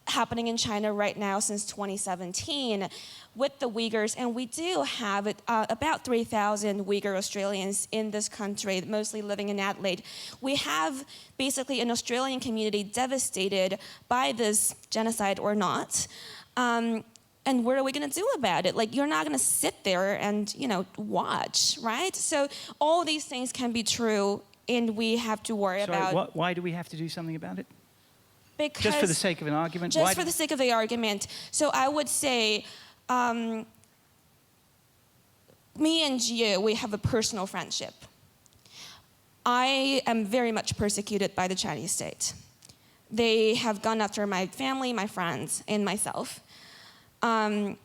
Speaker 2: happening in China right now since 2017 with the Uyghurs, and we do have about 3,000 Uyghur Australians in this country, mostly living in Adelaide. We have basically an Australian community devastated by this genocide or not. And what are we going to do about it? Like, you're not going to sit there and, watch, right? So all these things can be true and we have to worry about...
Speaker 5: Why do we have to do something about it?
Speaker 2: Because
Speaker 5: just for the sake of an argument?
Speaker 2: Just for the sake of the argument. So I would say, me and Jie, we have a personal friendship. I am very much persecuted by the Chinese state. They have gone after my family, my friends, and myself. And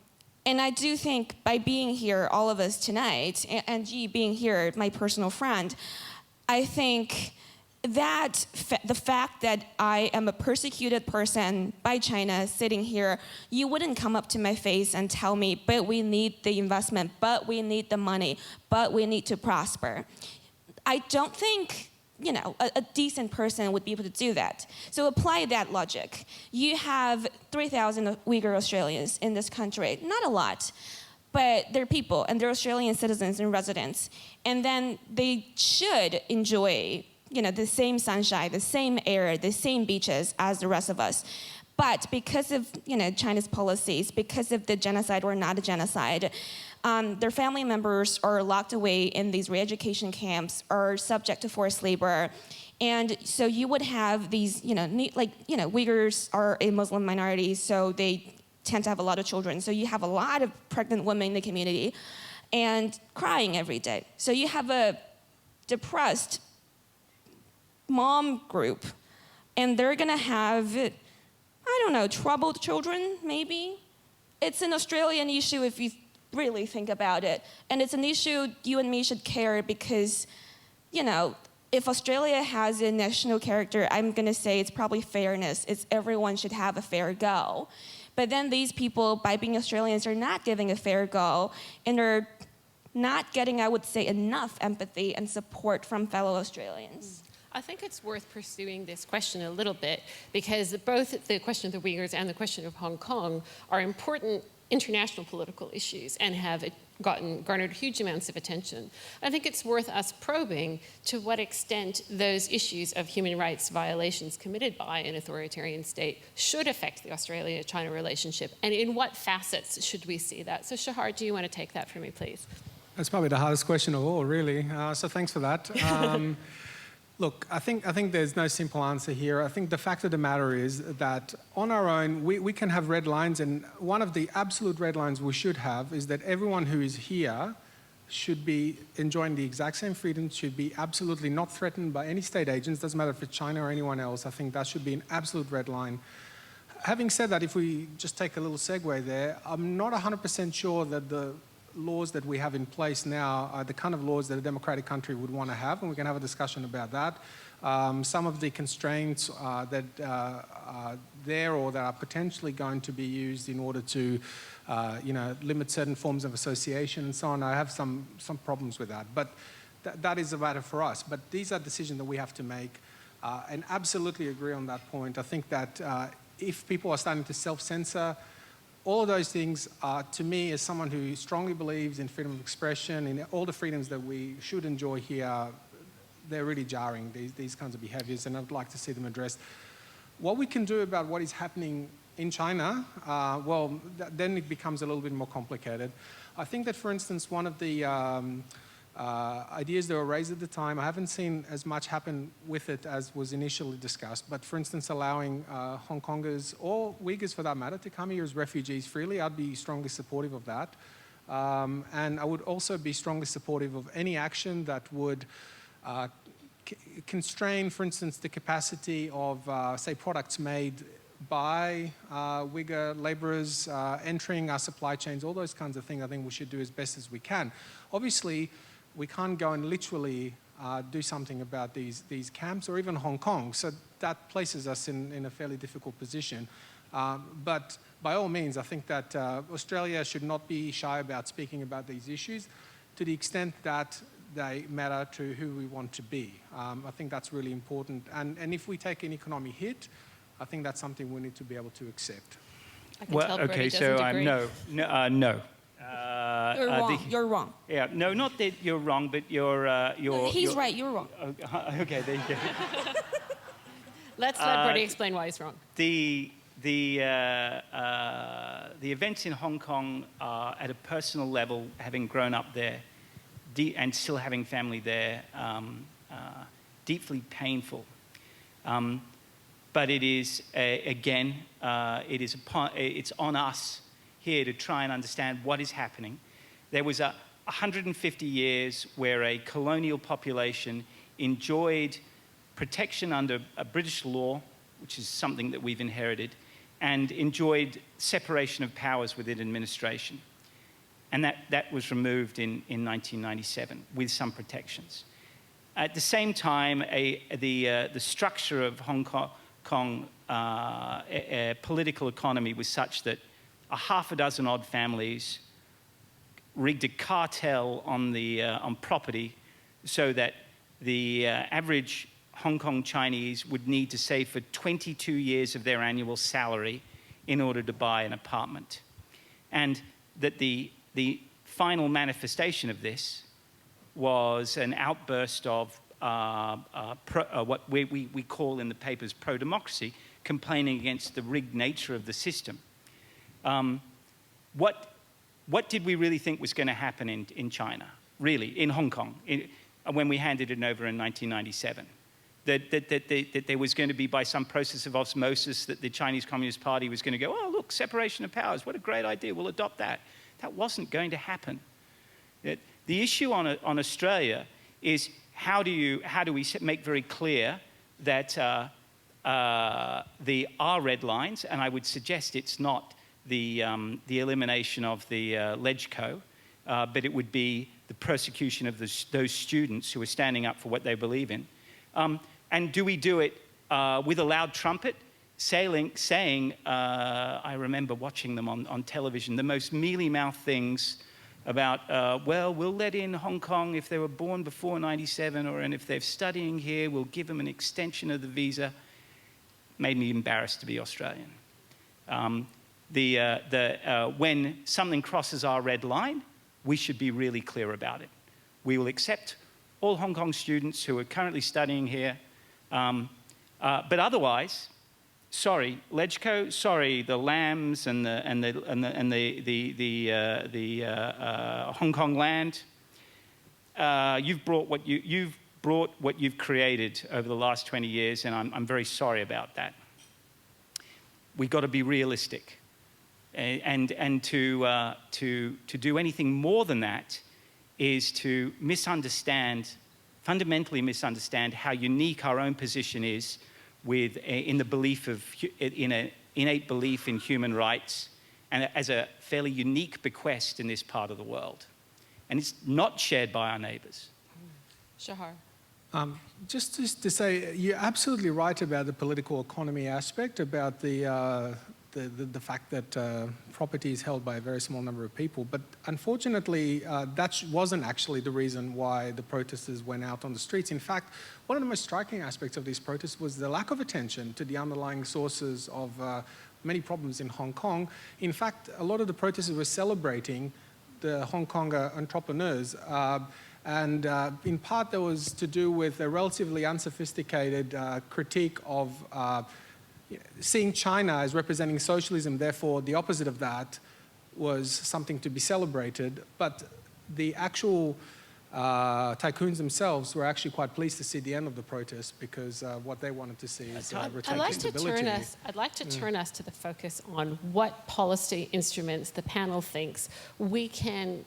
Speaker 2: I do think by being here, all of us tonight, and Jie being here, my personal friend, I think that the fact that I am a persecuted person by China sitting here, you wouldn't come up to my face and tell me, but we need the investment, but we need the money, but we need to prosper. I don't think, you know, a decent person would be able to do that. So apply that logic. You have 3,000 Uyghur Australians in this country, not a lot, but they're people and they're Australian citizens and residents. And then they should enjoy, you know, the same sunshine, the same air, the same beaches as the rest of us. But because of, you know, China's policies, because of the genocide or not a genocide, their family members are locked away in these re-education camps, are subject to forced labor. And so you would have these, you know, Uyghurs are a Muslim minority, so they tend to have a lot of children. So you have a lot of pregnant women in the community and crying every day. So you have a depressed mom group, and they're gonna have, I don't know, troubled children, maybe? It's an Australian issue if you really think about it. And it's an issue you and me should care because, you know, if Australia has a national character, I'm gonna say it's probably fairness. It's everyone should have a fair go. But then these people, by being Australians, are not giving a fair go, and are not getting, I would say, enough empathy and support from fellow Australians.
Speaker 3: I think it's worth pursuing this question a little bit because both the question of the Uyghurs and the question of Hong Kong are important international political issues and have garnered huge amounts of attention. I think it's worth us probing to what extent those issues of human rights violations committed by an authoritarian state should affect the Australia-China relationship, and in what facets should we see that? So Shahar, do you want to take that from me, please?
Speaker 4: That's probably the hardest question of all, really. So thanks for that. Look, I think there's no simple answer here. I think the fact of the matter is that on our own, we can have red lines, and one of the absolute red lines we should have is that everyone who is here should be enjoying the exact same freedoms, should be absolutely not threatened by any state agents, doesn't matter if it's China or anyone else. I think that should be an absolute red line. Having said that, if we just take a little segue there, I'm not 100% sure that the laws that we have in place now are the kind of laws that a democratic country would want to have, and we can have a discussion about that. Some of the constraints that are there or that are potentially going to be used in order to limit certain forms of association and so on, I have some problems with that. But that is a matter for us. But these are decisions that we have to make, and absolutely agree on that point. I think that if people are starting to self-censor, all of those things, to me, as someone who strongly believes in freedom of expression, in all the freedoms that we should enjoy here, they're really jarring, these kinds of behaviours, and I'd like to see them addressed. What we can do about what is happening in China, well, then it becomes a little bit more complicated. I think that, for instance, one of the ideas that were raised at the time, I haven't seen as much happen with it as was initially discussed, but for instance, allowing Hong Kongers, or Uyghurs for that matter, to come here as refugees freely, I'd be strongly supportive of that. And I would also be strongly supportive of any action that would constrain, for instance, the capacity of, say, products made by Uyghur labourers entering our supply chains, all those kinds of things. I think we should do as best as we can. Obviously, we can't go and literally do something about these camps or even Hong Kong, so that places us in a fairly difficult position. But by all means, I think that Australia should not be shy about speaking about these issues to the extent that they matter to who we want to be. I think that's really important. And if we take an economic hit, I think that's something we need to be able to accept.
Speaker 5: Well, okay, so I'm no.
Speaker 2: You're wrong. You're wrong.
Speaker 5: Yeah, no, not that you're wrong, but you're
Speaker 2: he's right. You're wrong.
Speaker 5: Okay, there you go.
Speaker 3: Let's let Bertie explain why he's wrong.
Speaker 5: The events in Hong Kong are at a personal level, having grown up there and still having family there, deeply painful. But it is, again, it's on us here to try and understand what is happening. There was 150 years where a colonial population enjoyed protection under a British law, which is something that we've inherited, and enjoyed separation of powers within administration. And that was removed in 1997 with some protections. At the same time, the structure of Hong Kong political economy was such that a half a dozen odd families rigged a cartel on property so that the average Hong Kong Chinese would need to save for 22 years of their annual salary in order to buy an apartment. And that the final manifestation of this was an outburst of what we call in the papers pro-democracy, complaining against the rigged nature of the system. What did we really think was going to happen in China, really, in Hong Kong, when we handed it over in 1997? That there was going to be, by some process of osmosis, that the Chinese Communist Party was going to go, oh, look, separation of powers, what a great idea, we'll adopt that. That wasn't going to happen. The issue on Australia is how do we make very clear that our red lines, and I would suggest it's not the elimination of the LegCo, but it would be the persecution of those students who are standing up for what they believe in. And do we do it with a loud trumpet, saying, I remember watching them on television, the most mealy-mouthed things about, well, we'll let in Hong Kong if they were born before 97, and if they're studying here, we'll give them an extension of the visa. Made me embarrassed to be Australian. When something crosses our red line, we should be really clear about it. We will accept all Hong Kong students who are currently studying here, but otherwise, sorry, LegCo, sorry, the lambs and the Hong Kong land. You've brought what you've created over the last 20 years, and I'm very sorry about that. We've got to be realistic, and to do anything more than that is to fundamentally misunderstand how unique our own position is in an innate belief in human rights, and as a fairly unique bequest in this part of the world. And it's not shared by our neighbours.
Speaker 3: Shahar.
Speaker 4: Just to say, you're absolutely right about the political economy aspect, about the fact that property is held by a very small number of people. But unfortunately, that wasn't actually the reason why the protesters went out on the streets. In fact, one of the most striking aspects of these protests was the lack of attention to the underlying sources of many problems in Hong Kong. In fact, a lot of the protesters were celebrating the Hong Kong entrepreneurs. And in part, that was to do with a relatively unsophisticated critique of seeing China as representing socialism. Therefore, the opposite of that was something to be celebrated. But the actual tycoons themselves were actually quite pleased to see the end of the protest, because what they wanted to see is return to stability.
Speaker 3: I'd like to turn us to the focus on what policy instruments the panel thinks we can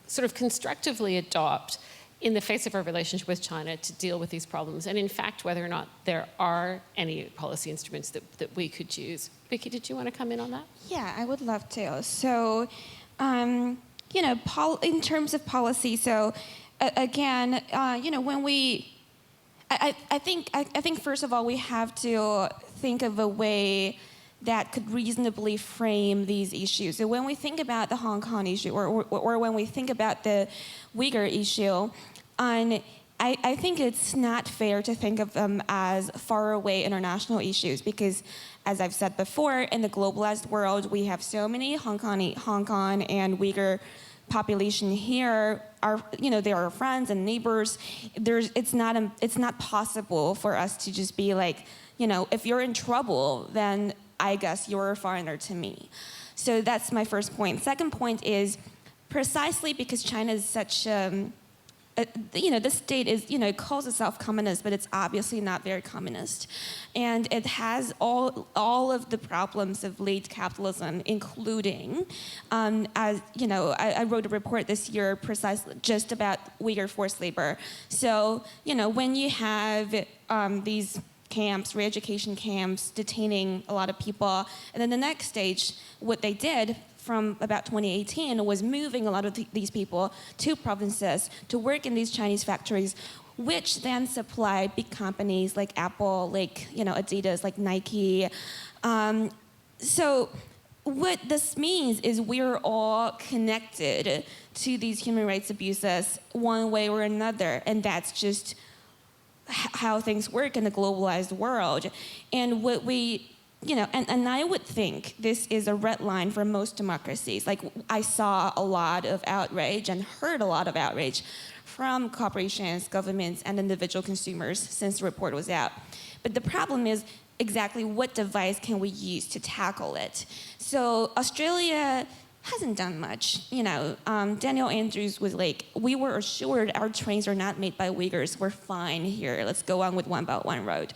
Speaker 3: sort of constructively adopt in the face of our relationship with China to deal with these problems, and in fact, whether or not there are any policy instruments that we could use. Vicky, did you want to come in on that?
Speaker 2: Yeah, I would love to. So, you know, in terms of policy, so again, you know, when I think first of all, we have to think of a way that could reasonably frame these issues. So when we think about the Hong Kong issue, or when we think about the Uyghur issue, I think it's not fair to think of them as faraway international issues, because, as I've said before, in the globalized world, we have so many Hong Kong and Uyghur population here. They are friends and neighbors. It's not possible for us to just be like, you know, if you're in trouble, then I guess you're a foreigner to me. So that's my first point. Second point is, precisely because China is such the state is, calls itself communist, but it's obviously not very communist. And it has all of the problems of late capitalism, including, I wrote a report this year precisely just about Uyghur forced labor. So, when you have these camps, re-education camps, detaining a lot of people, and then the next stage, what they did from about 2018 was moving a lot of these people to provinces to work in these Chinese factories, which then supply big companies like Apple, like Adidas, like Nike. So what this means is we're all connected to these human rights abuses one way or another, and that's just how things work in a globalized world. And what we and I would think this is a red line for most democracies. Like, I saw a lot of outrage and heard a lot of outrage from corporations, governments, and individual consumers since the report was out. But the problem is exactly what device can we use to tackle it? So Australia hasn't done much. Daniel Andrews was like, we were assured our trains are not made by Uyghurs. We're fine here. Let's go on with One Belt, One Road.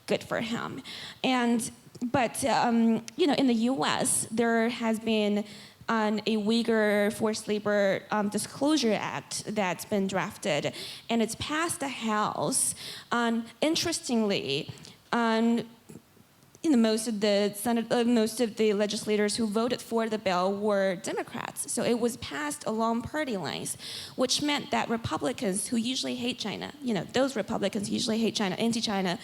Speaker 2: Good for him. But in the U.S., there has been a Uyghur Forced Labor Disclosure Act that's been drafted, and it's passed the House. Interestingly, most of the legislators who voted for the bill were Democrats. So it was passed along party lines, which meant that Republicans who usually hate China, those Republicans usually hate China, anti-China,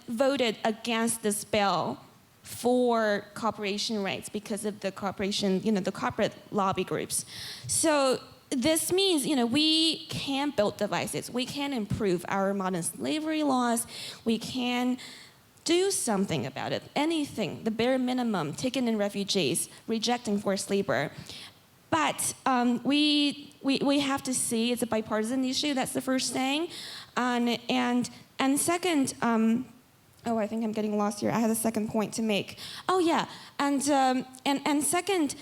Speaker 2: voted against this bill for corporation rights because of the the corporate lobby groups. So this means, we can build devices. We can improve our modern slavery laws. We can do something about it. Anything, the bare minimum, taking in refugees, rejecting forced labor. But we have to see it's a bipartisan issue. That's the first thing. And second, I think I'm getting lost here. I had a second point to make. Oh yeah, and second,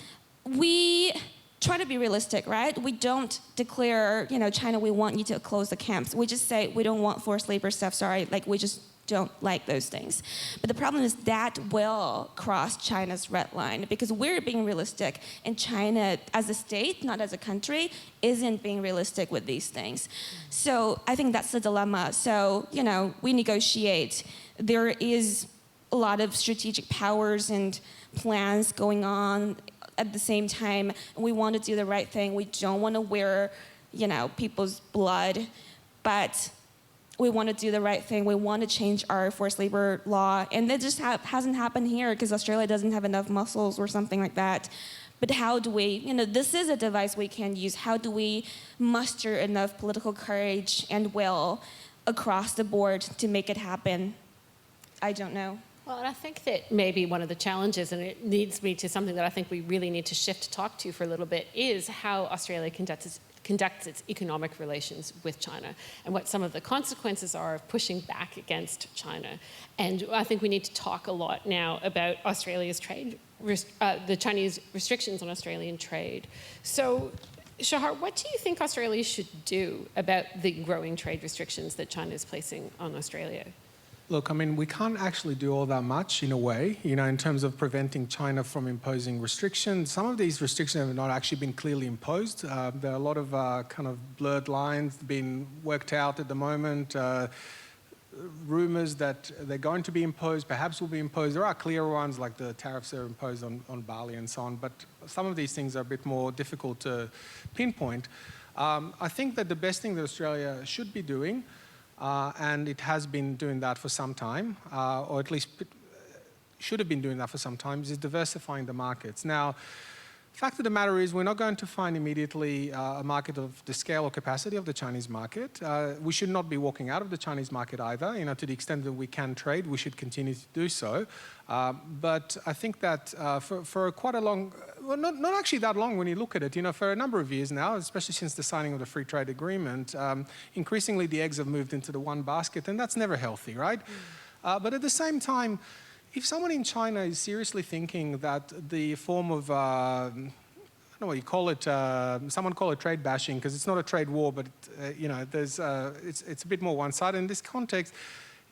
Speaker 2: we try to be realistic, right? We don't declare, China, we want you to close the camps. We just say we don't want forced labor stuff. Sorry, we just don't like those things. But the problem is that will cross China's red line because we're being realistic, and China as a state, not as a country, isn't being realistic with these things. So I think that's the dilemma. So, we negotiate. There is a lot of strategic powers and plans going on at the same time. We want to do the right thing. We don't want to wear, people's blood, but we want to do the right thing. We want to change our forced labor law. And that just hasn't happened here because Australia doesn't have enough muscles or something like that. But how do we, this is a device we can use. How do we muster enough political courage and will across the board to make it happen? I don't know.
Speaker 3: Well, and I think that maybe one of the challenges, and it leads me to something that I think we really need to shift to talk to for a little bit, is how Australia conducts its economic relations with China and what some of the consequences are of pushing back against China. And I think we need to talk a lot now about Australia's trade, the Chinese restrictions on Australian trade. So, Shahar, what do you think Australia should do about the growing trade restrictions that China is placing on Australia?
Speaker 4: Look, we can't actually do all that much in a way, in terms of preventing China from imposing restrictions. Some of these restrictions have not actually been clearly imposed. There are a lot of kind of blurred lines being worked out at the moment. Rumours that they're going to be imposed, perhaps will be imposed. There are clearer ones, like the tariffs that are imposed on barley and so on, but some of these things are a bit more difficult to pinpoint. I think that the best thing that Australia should be doing, and it has been doing that for some time, or at least should have been doing that for some time, is diversifying the markets. Now, fact of the matter is we're not going to find immediately a market of the scale or capacity of the Chinese market. We should not be walking out of the Chinese market either. To the extent that we can trade, we should continue to do so. But I think that for quite a long, well, not actually that long when you look at it, for a number of years now, especially since the signing of the free trade agreement, increasingly the eggs have moved into the one basket, and that's never healthy, right? But at the same time, if someone in China is seriously thinking that the form of don't know what you call it, someone call it trade bashing, because it's not a trade war, but there's it's a bit more one-sided in this context.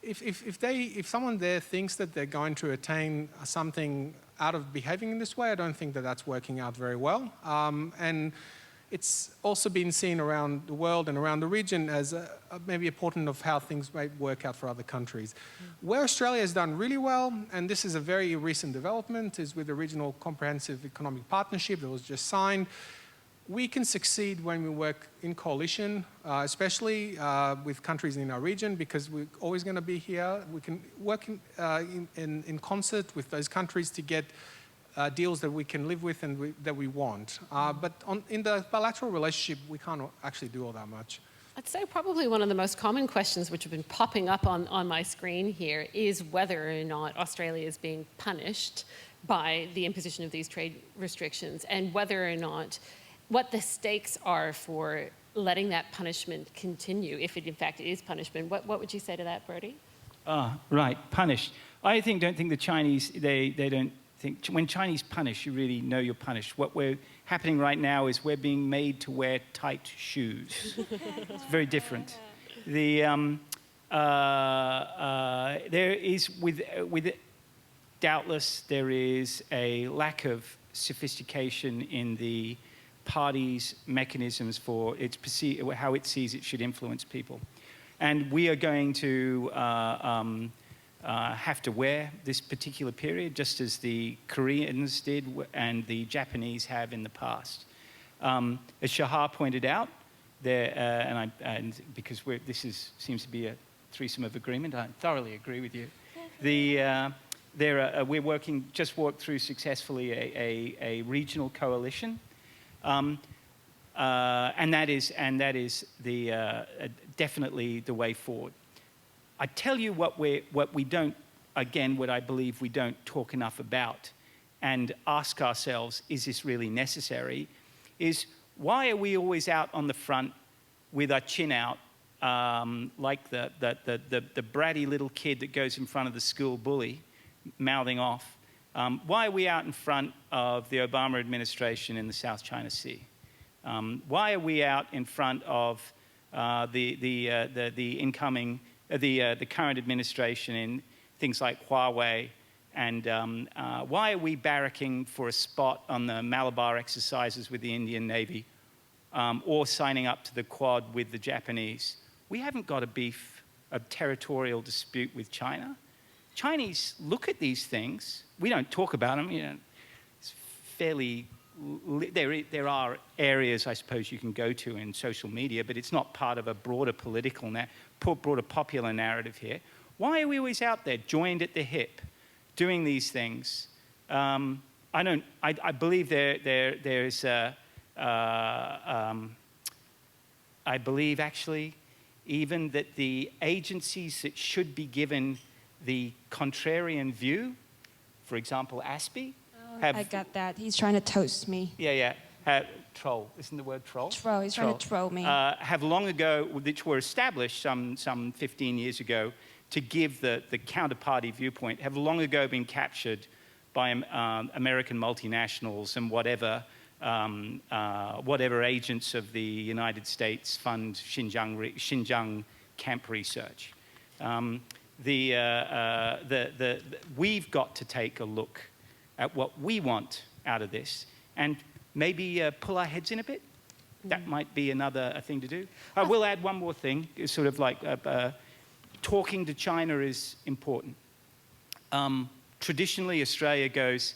Speaker 4: If someone there thinks that they're going to attain something out of behaving in this way, I don't think that that's working out very well. And it's also been seen around the world and around the region as maybe a portent of how things might work out for other countries. Where Australia has done really well, and this is a very recent development, is with the Regional Comprehensive Economic Partnership that was just signed. We can succeed when we work in coalition, especially with countries in our region, because we're always going to be here. We can work in concert with those countries to get deals that we can live with and that we want. But in the bilateral relationship, we can't actually do all that much.
Speaker 3: I'd say probably one of the most common questions which have been popping up on my screen here is whether or not Australia is being punished by the imposition of these trade restrictions, and whether or not what the stakes are for letting that punishment continue, if it in fact is punishment. What would you say to that, Brodie?
Speaker 5: Right, punished. I don't think the Chinese, they don't think, when Chinese punish, you really know you're punished. What we're happening right now is we're being made to wear tight shoes. It's very different. There is, doubtless, there is a lack of sophistication in the party's mechanisms for how it sees it should influence people. And we are going to have to wear this particular period, just as the Koreans did and the Japanese have in the past. As Shahar pointed out, and because seems to be a threesome of agreement, I thoroughly agree with you. We're worked through successfully a regional coalition. And that is definitely the way forward. I tell you what I believe we don't talk enough about and ask ourselves, is this really necessary? Is why are we always out on the front with our chin out, like the bratty little kid that goes in front of the school bully, mouthing off? Why are we out in front of the Obama administration in the South China Sea? Why are we out in front of the current administration in things like Huawei? And why are we barracking for a spot on the Malabar exercises with the Indian Navy, or signing up to the Quad with the Japanese? We haven't got a territorial dispute with China. Chinese look at these things. We don't talk about them. It's fairly. There are areas, I suppose, you can go to in social media, but it's not part of a broader broader popular narrative here. Why are we always out there, joined at the hip, doing these things? I believe there's I believe actually even that the agencies that should be given the contrarian view, for example, ASPI,
Speaker 2: I got that. He's trying to toast me.
Speaker 5: Yeah. Troll. Isn't the word troll?
Speaker 2: Troll. He's trying to troll me.
Speaker 5: Have long ago, which were established some 15 years ago, to give the counterparty viewpoint, have long ago been captured by American multinationals and whatever agents of the United States fund Xinjiang camp research. We've got to take a look at what we want out of this, and maybe pull our heads in a bit. That might be another thing to do. I will add one more thing. It's sort of like talking to China is important. Traditionally, Australia goes,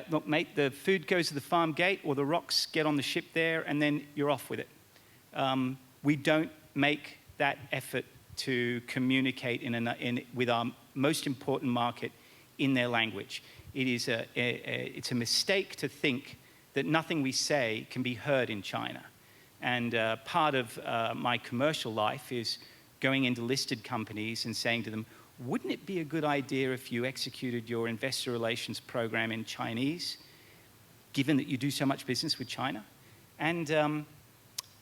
Speaker 5: look, mate, the food goes to the farm gate, or the rocks get on the ship there, and then you're off with it. We don't make that effort to communicate with our most important market in their language. It's a mistake to think that nothing we say can be heard in China. And part of my commercial life is going into listed companies and saying to them, wouldn't it be a good idea if you executed your investor relations program in Chinese, given that you do so much business with China? And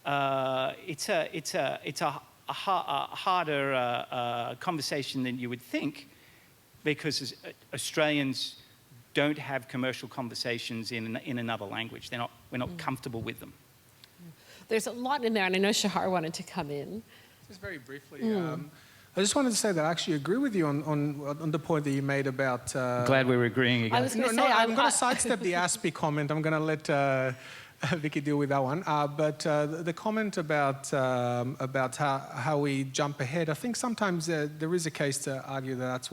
Speaker 5: it's a harder conversation than you would think, because Australians don't have commercial conversations in another language. We're not comfortable with them.
Speaker 3: There's a lot in there, and I know Shahar wanted to come in.
Speaker 4: Just very briefly, I just wanted to say that I actually agree with you on the point that you made about...
Speaker 5: Glad we're agreeing again.
Speaker 3: I was going to say...
Speaker 4: I'm going to sidestep the Aspie comment. I'm going to let Vicky deal with that one. But the comment about how we jump ahead, I think sometimes there is a case to argue that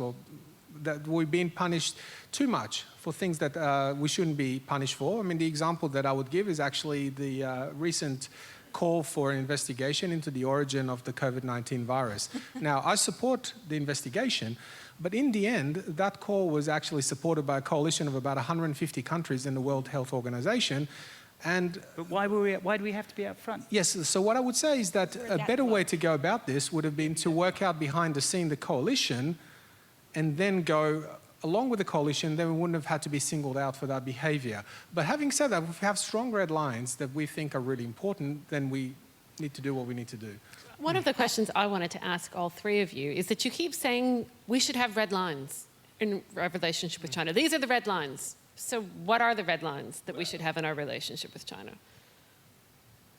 Speaker 4: that we're being punished too much for things that we shouldn't be punished for. I mean, the example that I would give is actually the recent call for an investigation into the origin of the COVID-19 virus. Now, I support the investigation, but in the end, that call was actually supported by a coalition of about 150 countries in the World Health Organization.
Speaker 5: But why do we have to be up front?
Speaker 4: Yes, so what I would say is that a better way to go about this would have been to work out behind the scene the coalition and then go along with the coalition, then we wouldn't have had to be singled out for that behaviour. But having said that, if we have strong red lines that we think are really important, then we need to do what we need to do.
Speaker 3: One of the questions I wanted to ask all three of you is that you keep saying we should have red lines in our relationship with China. These are the red lines. So what are the red lines that we should have in our relationship with China?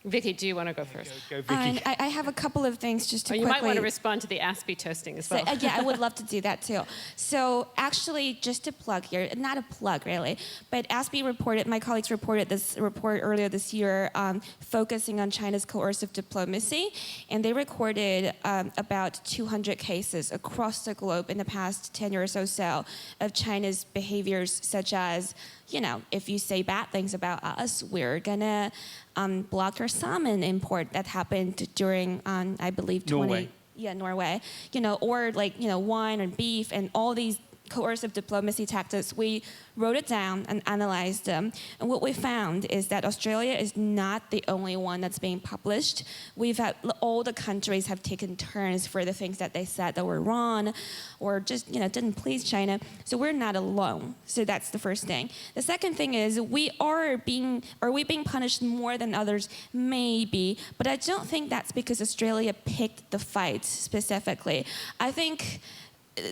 Speaker 3: Vicky, do you want to go first?
Speaker 5: Go Vicky.
Speaker 2: I have a couple of things just to quickly...
Speaker 3: You might want to respond to the Aspie toasting as well.
Speaker 2: Yeah, I would love to do that too. So actually, just to plug here, not a plug really, but Aspie reported, my colleagues reported this report earlier this year focusing on China's coercive diplomacy, and they recorded about 200 cases across the globe in the past 10 years or so of China's behaviors such as, you know, if you say bad things about us, we're gonna block your salmon import. That happened during, I believe,
Speaker 5: Norway.
Speaker 2: Norway. You know, or like, you know, wine and beef and all these coercive diplomacy tactics. We wrote it down and analyzed them. And what we found is that Australia is not the only one that's being published. We've had, all the countries have taken turns for the things that they said that were wrong or just, you know, didn't please China. So we're not alone. So that's the first thing. The second thing is are we being punished more than others? Maybe, but I don't think that's because Australia picked the fight specifically. I think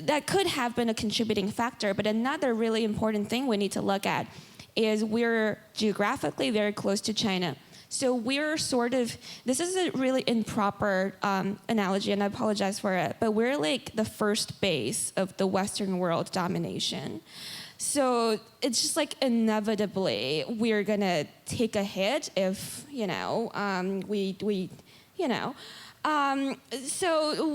Speaker 2: that could have been a contributing factor, but another really important thing we need to look at is we're geographically very close to China. So we're sort of, this is a really improper analogy, and I apologize for it, but we're like the first base of the Western world domination. So it's just like inevitably we're gonna take a hit if, you know, you know. So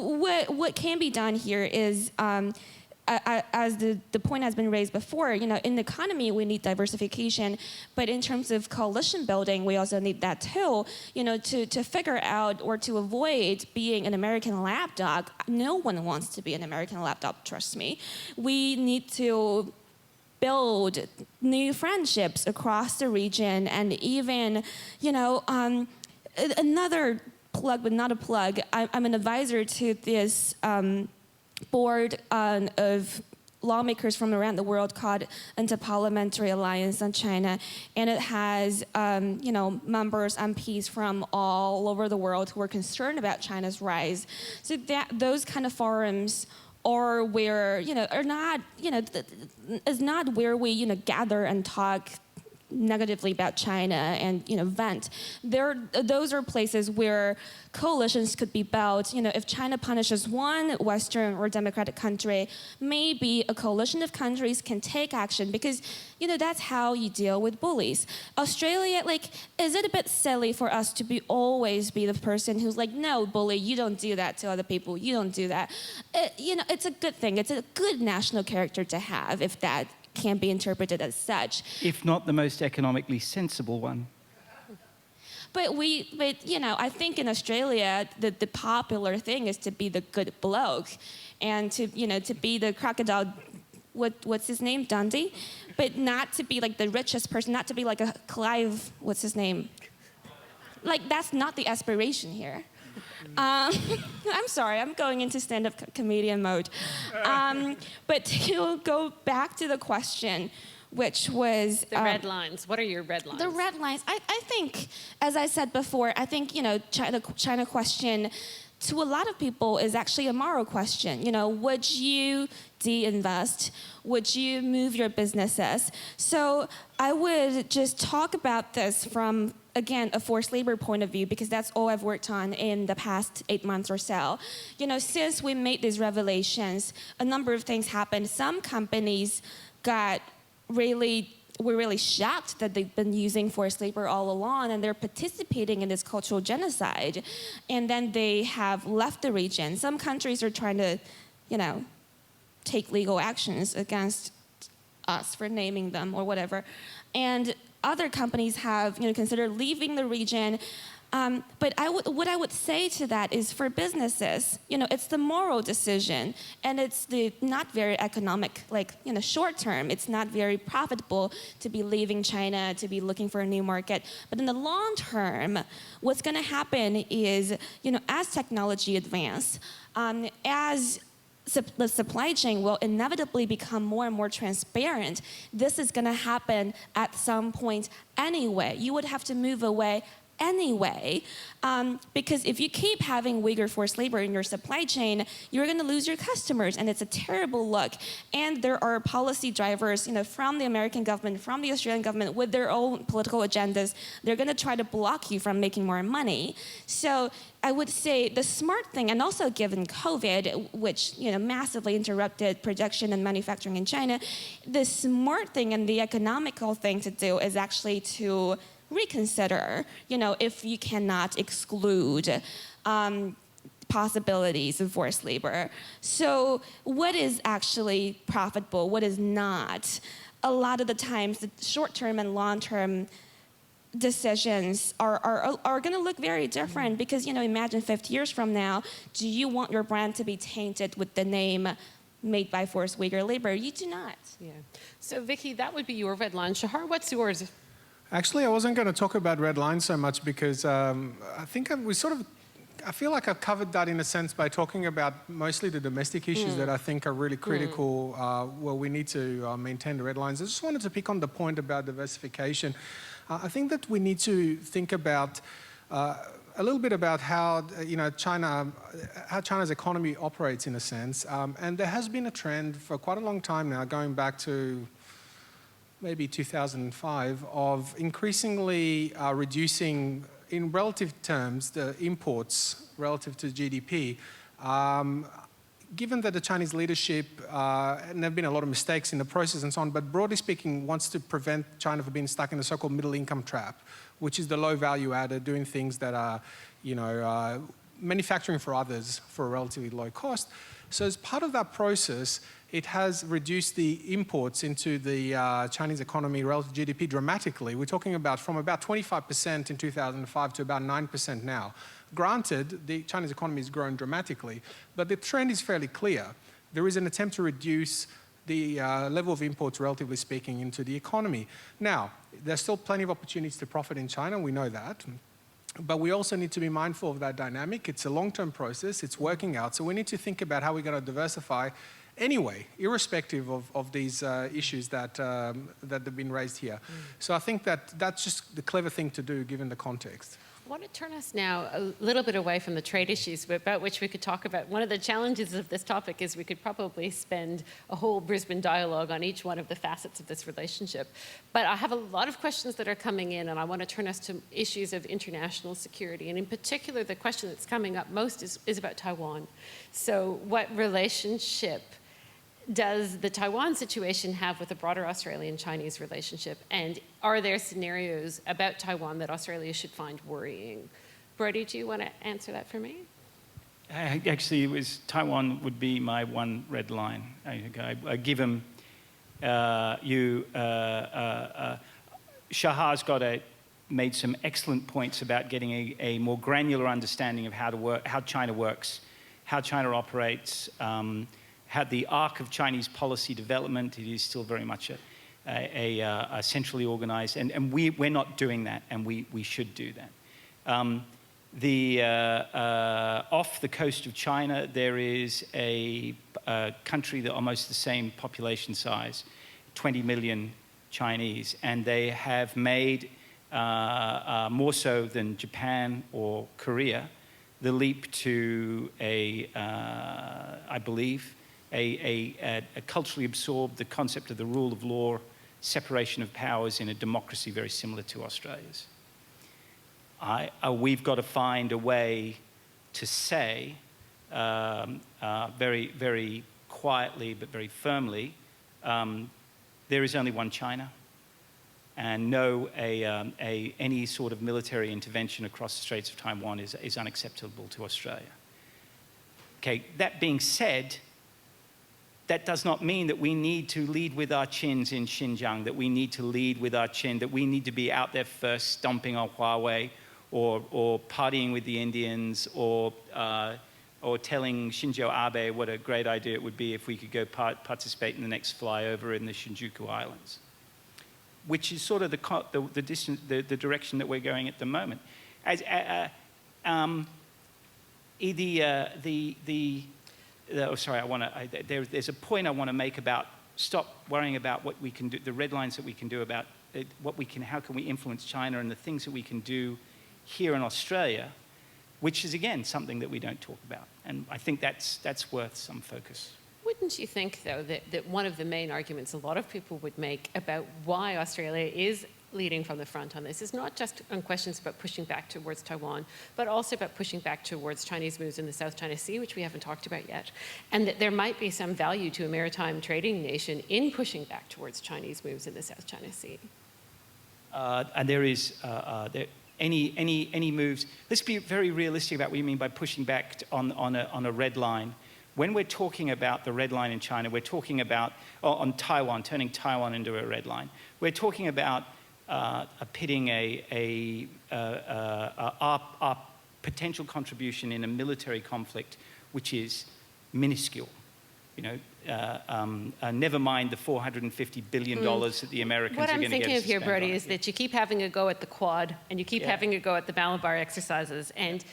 Speaker 2: what can be done here is, as the point has been raised before, you know, in the economy we need diversification, but in terms of coalition building, we also need that too. You know, to figure out or to avoid being an American lapdog. No one wants to be an American lapdog. Trust me. We need to build new friendships across the region, and even, you know, another plug, but not a plug. I'm an advisor to this board of lawmakers from around the world called Interparliamentary Alliance on China, and it has you know, members, MPs from all over the world who are concerned about China's rise. So those kind of forums are where, you know, are not, you know, is not where we, you know, gather and talk negatively about China and, you know, vent. Those are places where coalitions could be built. You know, if China punishes one Western or democratic country, maybe a coalition of countries can take action because, you know, that's how you deal with bullies. Australia, like, is it a bit silly for us to always be the person who's like, no, bully, you don't do that to other people, you don't do that. You know, it's a good thing. It's a good national character to have if that can be interpreted as such.
Speaker 5: If not the most economically sensible one.
Speaker 2: But you know, I think in Australia, the popular thing is to be the good bloke and to, you know, to be the crocodile, what's his name, Dundee? But not to be like the richest person, not to be like a Clive, what's his name? Like, that's not the aspiration here. I'm sorry, I'm going into stand-up comedian mode. But to go back to the question, which was...
Speaker 3: The red lines. What are your red lines?
Speaker 2: The red lines. I think, as I said before, I think, you know, China question, to a lot of people is actually a moral question. You know, would you de-invest? Would you move your businesses? So I would just talk about this from, again, a forced labor point of view, because that's all I've worked on in the past 8 months or so. You know, since we made these revelations, a number of things happened. Some companies were really shocked that they've been using forced labor all along, and they're participating in this cultural genocide. And then they have left the region. Some countries are trying to, you know, take legal actions against us for naming them or whatever. And other companies have, you know, considered leaving the region. But what I would say to that is, for businesses, you know, it's the moral decision, and it's the not very economic, like, you know, short term. It's not very profitable to be leaving China, to be looking for a new market. But in the long term, what's going to happen is, you know, as technology advances, as the supply chain will inevitably become more and more transparent, this is going to happen at some point anyway. You would have to move away anyway, because if you keep having Uyghur forced labor in your supply chain, you're going to lose your customers, and it's a terrible look. And there are policy drivers, you know, from the American government, from the Australian government, with their own political agendas. They're going to try to block you from making more money. So I would say the smart thing, and also given COVID, which, you know, massively interrupted production and manufacturing in China, the smart thing and the economical thing to do is actually to reconsider, you know, if you cannot exclude possibilities of forced labor. So what is actually profitable, what is not? A lot of the times, the short-term and long-term decisions are going to look very different, because, you know, imagine 50 years from now, do you want your brand to be tainted with the name made by forced Uyghur labor? You do not.
Speaker 3: Yeah. So Vicky, that would be your red line. Shahar, what's yours?
Speaker 4: Actually, I wasn't going to talk about red lines so much, because I think I feel like I've covered that in a sense by talking about mostly the domestic issues that I think are really critical, where we need to maintain the red lines. I just wanted to pick on the point about diversification. I think that we need to think about a little bit about how, you know, how China's economy operates in a sense. And there has been a trend for quite a long time now, going back to maybe 2005, of increasingly reducing, in relative terms, the imports relative to GDP. Given that the Chinese leadership, and there have been a lot of mistakes in the process and so on, but broadly speaking, wants to prevent China from being stuck in the so-called middle income trap, which is the low value added, doing things that are, you know, manufacturing for others for a relatively low cost. So as part of that process, it has reduced the imports into the Chinese economy relative to GDP dramatically. We're talking about from about 25% in 2005 to about 9% now. Granted, the Chinese economy has grown dramatically, but the trend is fairly clear. There is an attempt to reduce the level of imports, relatively speaking, into the economy. Now, there's still plenty of opportunities to profit in China, we know that. But we also need to be mindful of that dynamic. It's a long-term process, it's working out, so we need to think about how we're going to diversify anyway, irrespective of these issues that have been raised here. So I think that that's just the clever thing to do, given the context.
Speaker 3: I want to turn us now a little bit away from the trade issues, about which we could talk about. One of the challenges of this topic is we could probably spend a whole Brisbane dialogue on each one of the facets of this relationship. But I have a lot of questions that are coming in, and I want to turn us to issues of international security. And in particular, the question that's coming up most is about Taiwan. So what relationship does the Taiwan situation have with the broader Australian-Chinese relationship? And are there scenarios about Taiwan that Australia should find worrying? Brody, do you want to answer that for me?
Speaker 5: Actually, Taiwan would be my one red line. I give him, Shahar's made some excellent points about getting a more granular understanding of how China works, how China operates, had the arc of Chinese policy development. It is still very much a centrally organized, and we're not doing that, and we should do that. Off the coast of China, there is a country that almost the same population size, 20 million Chinese, and they have made, more so than Japan or Korea, the leap to I believe, a culturally absorbed, the concept of the rule of law, separation of powers in a democracy very similar to Australia's. We've got to find a way to say, very, very quietly but very firmly, there is only one China, and no, any sort of military intervention across the Straits of Taiwan is unacceptable to Australia. Okay, that being said, that does not mean that we need to lead with our chins in Xinjiang, that we need to lead with our chin, that we need to be out there first stomping on Huawei or partying with the Indians or telling Shinzo Abe what a great idea it would be if we could go participate in the next flyover in the Shinjuku Islands, which is sort of the direction that we're going at the moment. There's a point I want to make about stop worrying about what we can do, the red lines that we can do about how can we influence China and the things that we can do here in Australia, which is, again, something that we don't talk about. And I think that's worth some focus.
Speaker 3: Wouldn't you think, though, that one of the main arguments a lot of people would make about why Australia is leading from the front on this is not just on questions about pushing back towards Taiwan, but also about pushing back towards Chinese moves in the South China Sea, which we haven't talked about yet, and that there might be some value to a maritime trading nation in pushing back towards Chinese moves in the South China Sea?
Speaker 5: And there is any moves. Let's be very realistic about what you mean by pushing back on a red line. When we're talking about the red line in China, we're talking about on Taiwan, turning Taiwan into a red line. We're talking about pitting our potential contribution in a military conflict, which is minuscule. You know, never mind the $450 billion that the Americans are going to get.
Speaker 3: What I'm thinking of here, Brodie, is
Speaker 5: it.
Speaker 3: that you keep having a go at the Quad, and you keep having a go at the Malabar exercises, and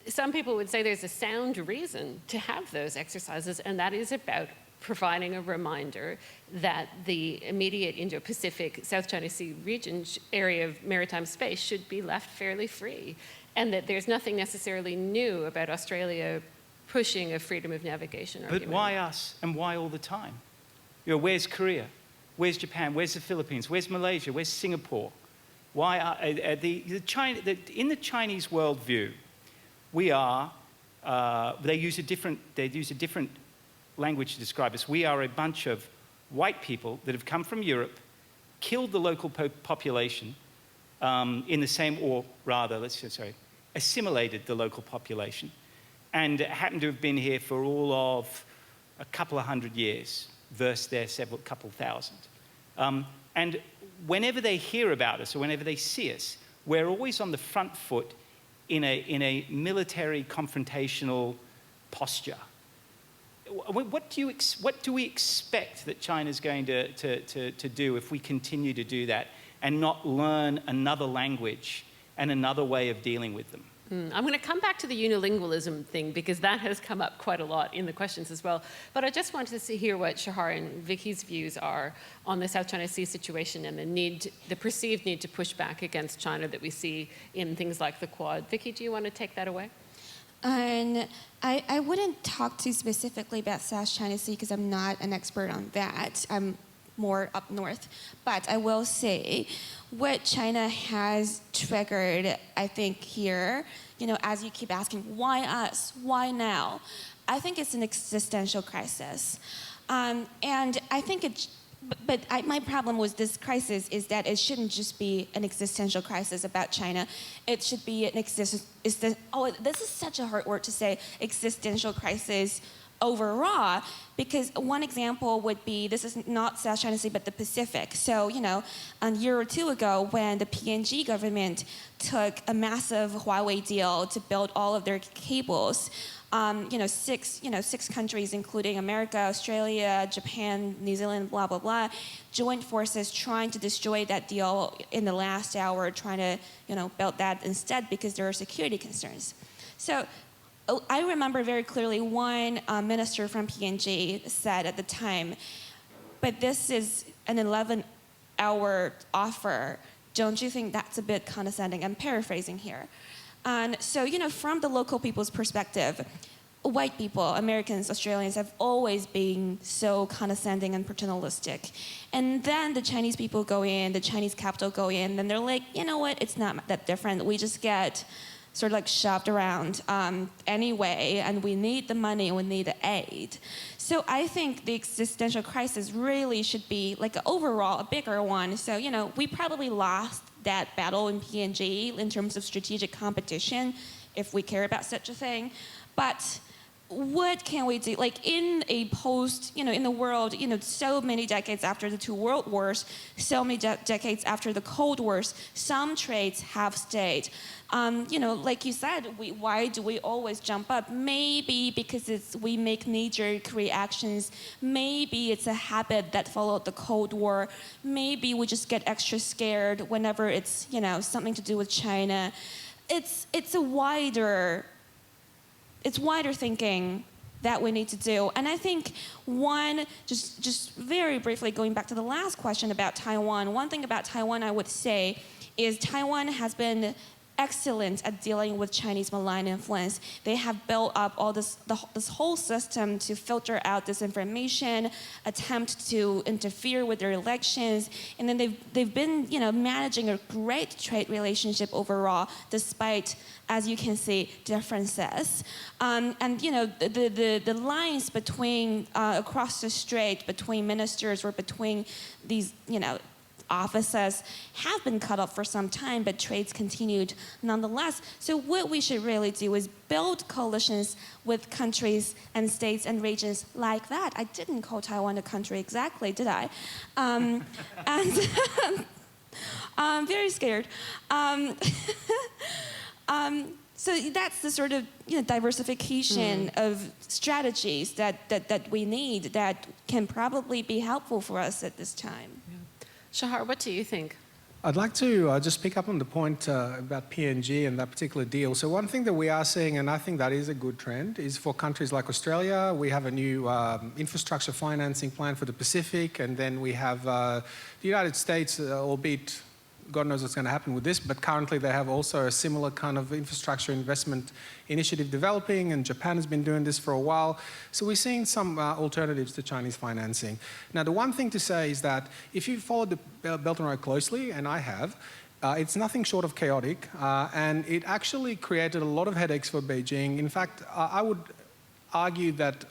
Speaker 3: some people would say there's a sound reason to have those exercises, and that is about providing a reminder that the immediate Indo-Pacific South China Sea region area of maritime space should be left fairly free, and that there's nothing necessarily new about Australia pushing a freedom of navigation argument.
Speaker 5: But why us, and why all the time? You know, where's Korea? Where's Japan? Where's the Philippines? Where's Malaysia? Where's Singapore? Why are in the Chinese worldview, we are. They use a different language to describe us. We are a bunch of white people that have come from Europe, killed the local population assimilated the local population, and happened to have been here for all of a couple of hundred years, versus their couple thousand. And whenever they hear about us or whenever they see us, we're always on the front foot in a military confrontational posture. What do we expect that China's going to do if we continue to do that and not learn another language and another way of dealing with them?
Speaker 3: I'm going to come back to the unilingualism thing because that has come up quite a lot in the questions as well. But I just wanted to hear what Shahar and Vicky's views are on the South China Sea situation and the perceived need to push back against China that we see in things like the Quad. Vicky, do you want to take that away?
Speaker 2: And I wouldn't talk too specifically about South China Sea because I'm not an expert on that. I'm more up north. But I will say what China has triggered, I think here, as you keep asking, why us? Why now? I think it's an existential crisis. And I think my problem with this crisis is that it shouldn't just be an existential crisis about China. It should be this is such a hard word to say, existential crisis overall, because one example would be, this is not South China Sea, but the Pacific. So, a year or two ago, when the PNG government took a massive Huawei deal to build all of their cables, six countries, including America, Australia, Japan, New Zealand, blah, blah, blah, joined forces trying to destroy that deal in the last hour, trying to, build that instead because there are security concerns. So I remember very clearly one minister from PNG said at the time, but this is an 11-hour offer. Don't you think that's a bit condescending? I'm paraphrasing here. And so, from the local people's perspective, white people, Americans, Australians, have always been so condescending and paternalistic. And then the Chinese people go in, the Chinese capital go in, and they're like, you know what, it's not that different. We just get sort of like shoved around anyway, and we need the money, we need the aid. So I think the existential crisis really should be like overall a bigger one. So, we probably lost that battle in PNG in terms of strategic competition, if we care about such a thing. But what can we do? Like in a in the world, so many decades after the two world wars, so many decades after the Cold Wars, some trades have stayed. Like you said, why do we always jump up? Maybe because we make knee-jerk reactions. Maybe it's a habit that followed the Cold War. Maybe we just get extra scared whenever it's, something to do with China. It's wider thinking that we need to do. And I think just very briefly going back to the last question about Taiwan, one thing about Taiwan I would say is Taiwan has been excellent at dealing with Chinese malign influence. They have built up all this whole system to filter out disinformation, attempt to interfere with their elections, and then they've been managing a great trade relationship overall, despite, as you can see, differences. And the lines between across the strait between ministers or between these offices have been cut off for some time, but trades continued nonetheless. So what we should really do is build coalitions with countries and states and regions like that. I didn't call Taiwan a country exactly, did I? And I'm very scared. So that's the sort of diversification of strategies that we need that can probably be helpful for us at this time.
Speaker 3: Shahar, what do you think?
Speaker 4: I'd like to just pick up on the point about PNG and that particular deal. So one thing that we are seeing, and I think that is a good trend, is for countries like Australia, we have a new infrastructure financing plan for the Pacific, and then we have the United States, albeit God knows what's going to happen with this, but currently they have also a similar kind of infrastructure investment initiative developing, and Japan has been doing this for a while. So we're seeing some alternatives to Chinese financing. Now, the one thing to say is that if you followed the Belt and Road closely, and I have, it's nothing short of chaotic, and it actually created a lot of headaches for Beijing. In fact, I would argue that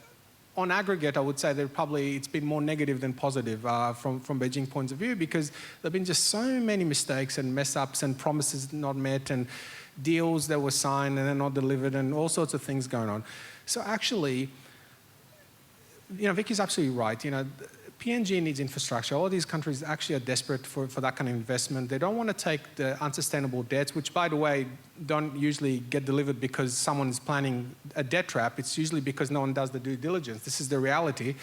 Speaker 4: on aggregate, I would say that it's been more negative than positive from Beijing points of view, because there have been just so many mistakes and mess-ups and promises not met and deals that were signed and then not delivered and all sorts of things going on. So actually, Vicky's absolutely right. PNG needs infrastructure. All of these countries actually are desperate for that kind of investment. They don't want to take the unsustainable debts, which, by the way, don't usually get delivered because someone is planning a debt trap. It's usually because no one does the due diligence. This is the reality.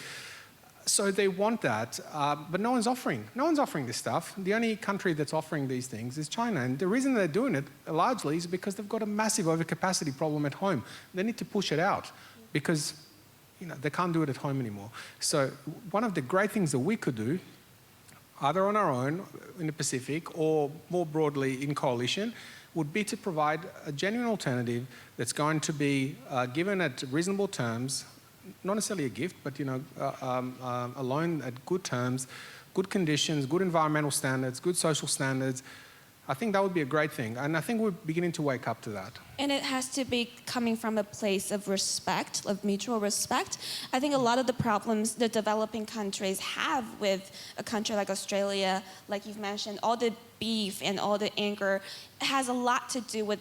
Speaker 4: So they want that, but no one's offering. No one's offering this stuff. The only country that's offering these things is China. And the reason they're doing it largely is because they've got a massive overcapacity problem at home. They need to push it out because they can't do it at home anymore. So one of the great things that we could do, either on our own in the Pacific or more broadly in coalition, would be to provide a genuine alternative that's going to be given at reasonable terms, not necessarily a gift, but a loan at good terms, good conditions, good environmental standards, good social standards. I think that would be a great thing, and I think we're beginning to wake up to that.
Speaker 2: And it has to be coming from a place of respect, of mutual respect. I think a lot of the problems the developing countries have with a country like Australia, like you've mentioned, all the beef and all the anger has a lot to do with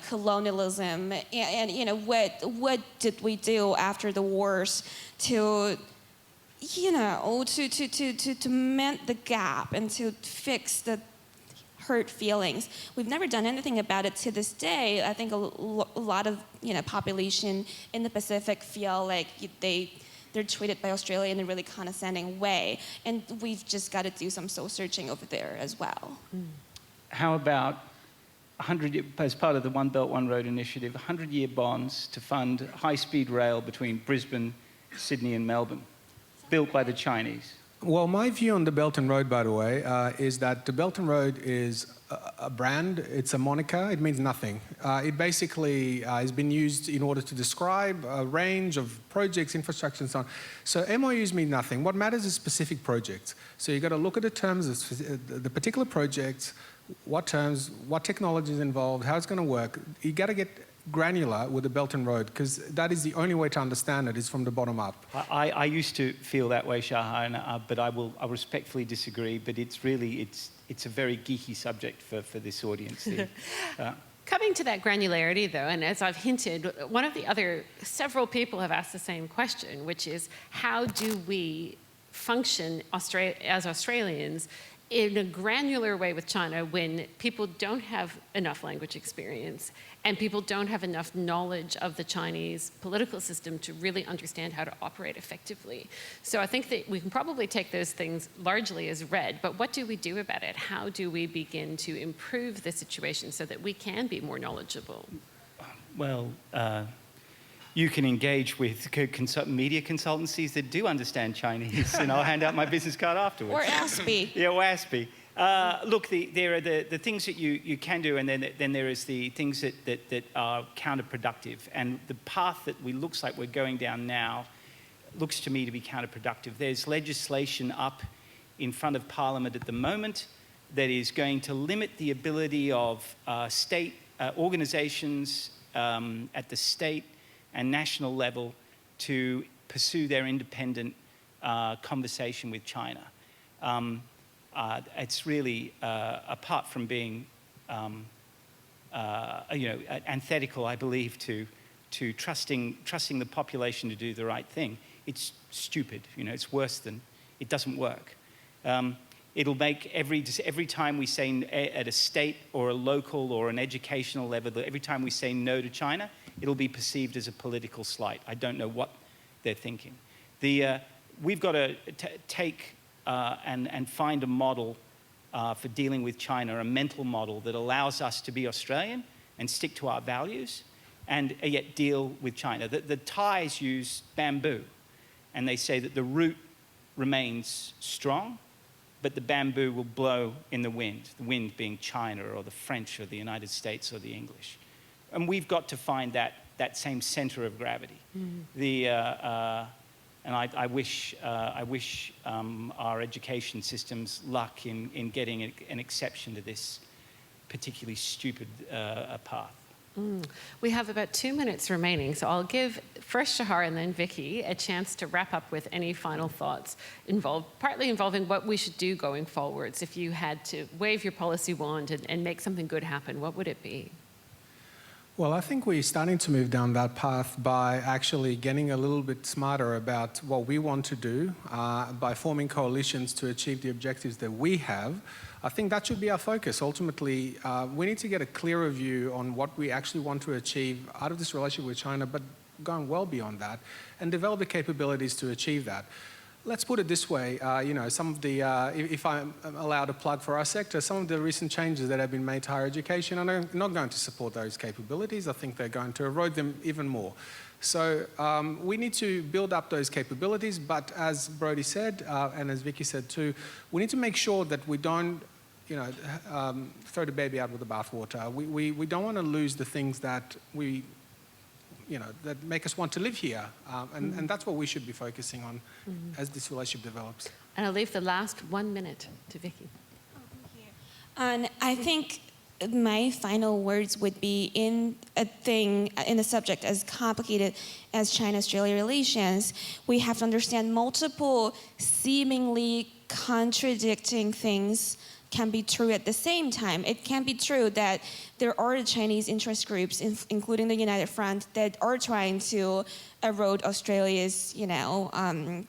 Speaker 2: colonialism and what did we do after the wars to mend the gap and to fix the hurt feelings. We've never done anything about it to this day. I think a lot of population in the Pacific feel like they're treated by Australia in a really condescending way, and we've just got to do some soul searching over there as well.
Speaker 5: How about 100, as part of the One Belt, One Road initiative, 100-year bonds to fund high-speed rail between Brisbane, Sydney and Melbourne, built by the Chinese?
Speaker 4: Well, my view on the Belt and Road, by the way, is that the Belt and Road is a brand, it's a moniker, it means nothing. It basically has been used in order to describe a range of projects, infrastructure, and so on. So MOUs mean nothing. What matters is specific projects. So you've got to look at the terms of the particular projects, what terms, what technology is involved, how it's going to work. You got to get granular with the Belt and Road, because that is the only way to understand it, is from the bottom up.
Speaker 5: I used to feel that way, Shahan, but I'll respectfully disagree. But it's really, it's a very geeky subject for this audience.
Speaker 3: Coming to that granularity, though, and as I've hinted, one of the other, several people have asked the same question, which is, how do we function as Australians in a granular way with China when people don't have enough language experience and people don't have enough knowledge of the Chinese political system to really understand how to operate effectively? So I think that we can probably take those things largely as read, but what do we do about it? How do we begin to improve the situation so that we can be more knowledgeable?
Speaker 5: Well, you can engage with media consultancies that do understand Chinese, and I'll hand out my business card afterwards.
Speaker 2: Or ASPI.
Speaker 5: Yeah, or ASPI. Look, there are the things that you can do, and then there is the things that are counterproductive. And the path that looks like we're going down now looks to me to be counterproductive. There's legislation up in front of Parliament at the moment that is going to limit the ability of state organisations at the state and national level to pursue their independent conversation with China. It's really, apart from being, antithetical, I believe, to trusting the population to do the right thing. It's stupid. It's worse than, it doesn't work. It'll make every time we say at a state or a local or an educational level, every time we say no to China, it'll be perceived as a political slight. I don't know what they're thinking. We've got to take and find a model for dealing with China, a mental model that allows us to be Australian and stick to our values and yet deal with China. The Thais use bamboo, and they say that the root remains strong, but the bamboo will blow in the wind being China or the French or the United States or the English. And we've got to find that same center of gravity. And I wish our education systems luck in getting an exception to this particularly stupid path.
Speaker 3: We have about 2 minutes remaining, so I'll give first Shahar and then Vicky a chance to wrap up with any final thoughts partly involving what we should do going forwards. If you had to wave your policy wand and make something good happen, what would it be?
Speaker 4: Well, I think we're starting to move down that path by actually getting a little bit smarter about what we want to do, by forming coalitions to achieve the objectives that we have. I think that should be our focus. Ultimately, we need to get a clearer view on what we actually want to achieve out of this relationship with China, but going well beyond that, and develop the capabilities to achieve that. Let's put it this way, some of the, if I'm allowed a plug for our sector, some of the recent changes that have been made to higher education are not going to support those capabilities. I think they're going to erode them even more. So we need to build up those capabilities, but as Brodie said, and as Vicky said too, we need to make sure that we don't throw the baby out with the bathwater. We don't want to lose the things that that make us want to live here. And that's what we should be focusing on as this relationship develops.
Speaker 3: And I'll leave the last 1 minute to Vicky.
Speaker 2: Oh, thank you. And I think my final words would be in a subject as complicated as China-Australia relations, we have to understand multiple seemingly contradicting things can be true at the same time. It can be true that there are Chinese interest groups, including the United Front, that are trying to erode Australia's,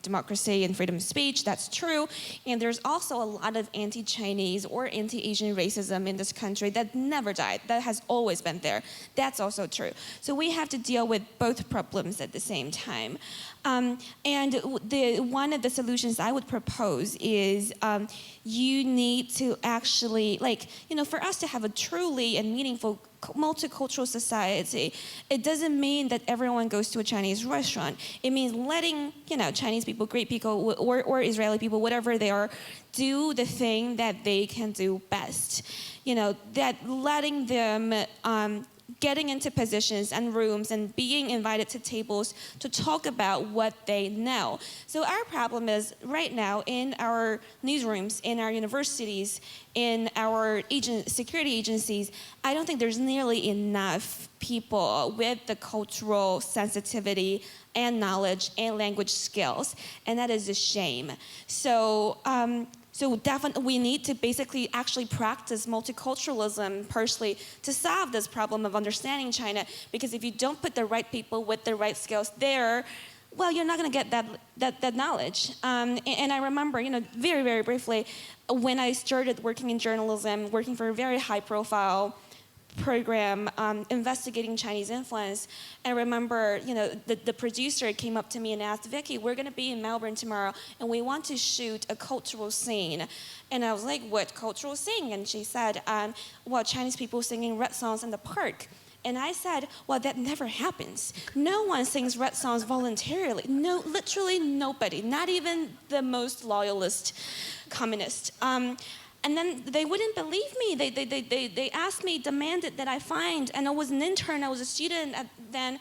Speaker 2: democracy and freedom of speech. That's true. And there's also a lot of anti-Chinese or anti-Asian racism in this country that never died. That has always been there. That's also true. So we have to deal with both problems at the same time. And one of the solutions I would propose is you need to actually, for us to have a truly and meaningful multicultural society, it doesn't mean that everyone goes to a Chinese restaurant. It means letting, Chinese people, Greek people, or Israeli people, whatever they are, do the thing that they can do best. That letting them getting into positions and rooms and being invited to tables to talk about what they know. So our problem is right now in our newsrooms, in our universities, in our security agencies, I don't think there's nearly enough people with the cultural sensitivity and knowledge and language skills, and that is a shame. So definitely we need to basically actually practice multiculturalism personally to solve this problem of understanding China, because if you don't put the right people with the right skills there, well, you're not going to get that knowledge. And I remember, very, very briefly, when I started working in journalism, working for a very high-profile program investigating Chinese influence. I remember, the producer came up to me and asked, Vicky, we're going to be in Melbourne tomorrow, and we want to shoot a cultural scene. And I was like, what cultural scene? And she said, well, Chinese people singing red songs in the park. And I said, well, that never happens. No one sings red songs voluntarily. No, literally nobody, not even the most loyalist communist. And then they wouldn't believe me. They asked me, demanded that I find, and I was an intern, I was a student then.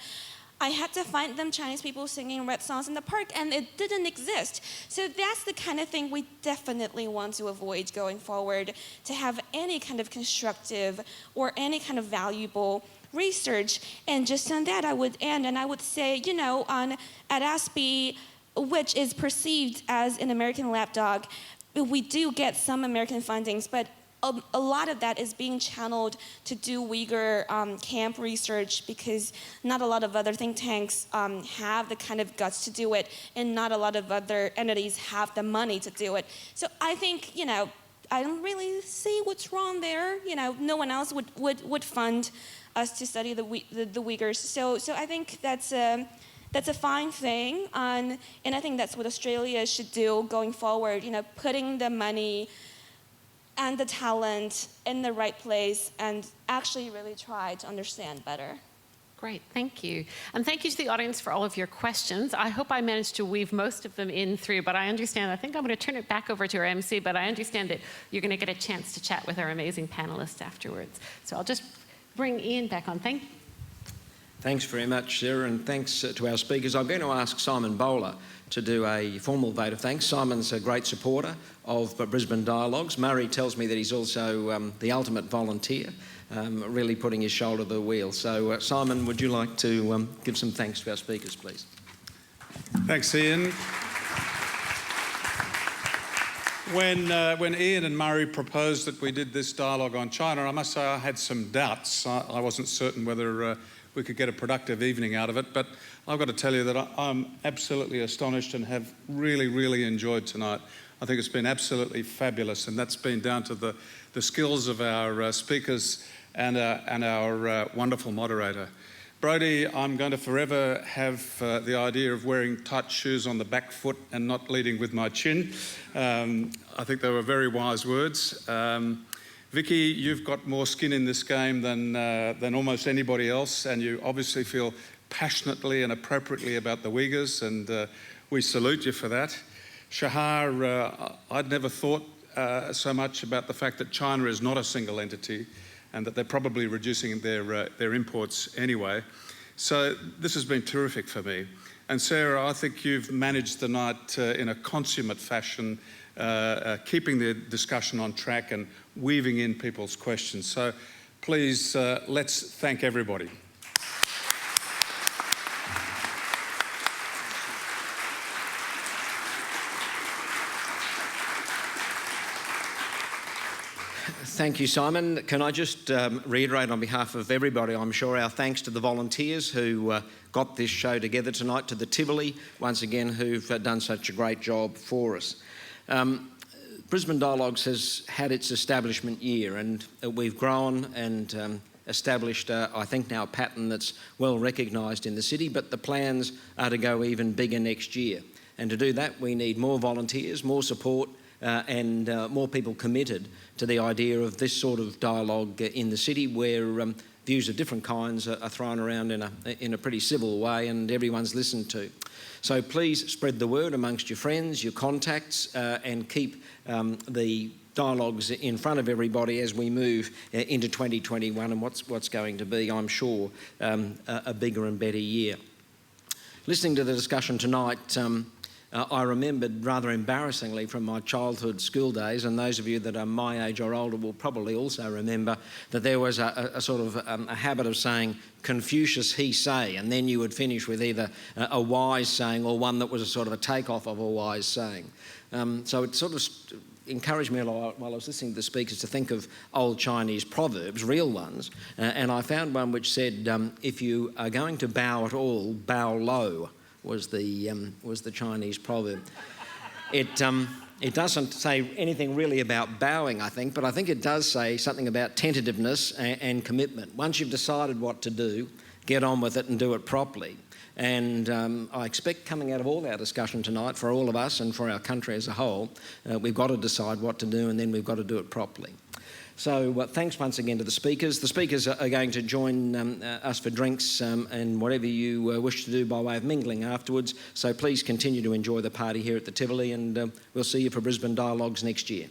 Speaker 2: I had to find them Chinese people singing red songs in the park, and it didn't exist. So that's the kind of thing we definitely want to avoid going forward, to have any kind of constructive or any kind of valuable research. And just on that, I would end, and I would say, at ASPE, which is perceived as an American lapdog, we do get some American fundings, but a lot of that is being channeled to do Uyghur camp research, because not a lot of other think tanks have the kind of guts to do it, and not a lot of other entities have the money to do it. So I think, I don't really see what's wrong there. No one else would fund us to study the Uyghurs. So I think that's a fine thing, and I think that's what Australia should do going forward, putting the money and the talent in the right place and actually really try to understand better.
Speaker 3: Great, thank you. And thank you to the audience for all of your questions. I hope I managed to weave most of them in through, but I think I'm going to turn it back over to our MC, but I understand that you're going to get a chance to chat with our amazing panelists afterwards. So I'll just bring Ian back on.
Speaker 1: Thanks very much, Sarah, and thanks to our speakers. I'm going to ask Simon Bowler to do a formal vote of thanks. Simon's a great supporter of Brisbane Dialogues. Murray tells me that he's also the ultimate volunteer, really putting his shoulder to the wheel. So, Simon, would you like to give some thanks to our speakers, please?
Speaker 6: Thanks, Ian. When Ian and Murray proposed that we did this dialogue on China, I must say I had some doubts. I wasn't certain whether we could get a productive evening out of it, but I've got to tell you that I'm absolutely astonished and have really, really enjoyed tonight. I think it's been absolutely fabulous, and that's been down to the skills of our speakers and our wonderful moderator. Brodie, I'm going to forever have the idea of wearing tight shoes on the back foot and not leading with my chin. I think they were very wise words. Vicky, you've got more skin in this game than almost anybody else, and you obviously feel passionately and appropriately about the Uyghurs, and we salute you for that. Shahar, I'd never thought so much about the fact that China is not a single entity and that they're probably reducing their imports anyway. So this has been terrific for me. And Sarah, I think you've managed the night in a consummate fashion, keeping the discussion on track and weaving in people's questions. So please, let's thank everybody.
Speaker 1: Thank you, Simon. Can I just reiterate on behalf of everybody, I'm sure, our thanks to the volunteers who got this show together tonight, to the Tivoli, once again, who've done such a great job for us. Brisbane Dialogues has had its establishment year, and we've grown and established, I think now, a pattern that's well recognised in the city, but the plans are to go even bigger next year. And to do that, we need more volunteers, more support, and more people committed to the idea of this sort of dialogue in the city, where views of different kinds are thrown around in a pretty civil way, and everyone's listened to. So please spread the word amongst your friends, your contacts, and keep the dialogues in front of everybody as we move into 2021 and what's going to be, I'm sure, a bigger and better year. Listening to the discussion tonight, I remembered rather embarrassingly from my childhood school days, and those of you that are my age or older will probably also remember that there was a sort of a habit of saying Confucius he say, and then you would finish with either a wise saying or one that was a sort of a takeoff of a wise saying. So it sort of encouraged me while I was listening to the speakers to think of old Chinese proverbs, real ones, and I found one which said, if you are going to bow at all, bow low, was the Chinese proverb. It doesn't say anything really about bowing, I think, but I think it does say something about tentativeness and commitment. Once you've decided what to do, get on with it and do it properly. And I expect coming out of all our discussion tonight, for all of us and for our country as a whole, we've got to decide what to do, and then we've got to do it properly. So thanks once again to the speakers. The speakers are going to join us for drinks and whatever you wish to do by way of mingling afterwards. So please continue to enjoy the party here at the Tivoli, and we'll see you for Brisbane Dialogues next year.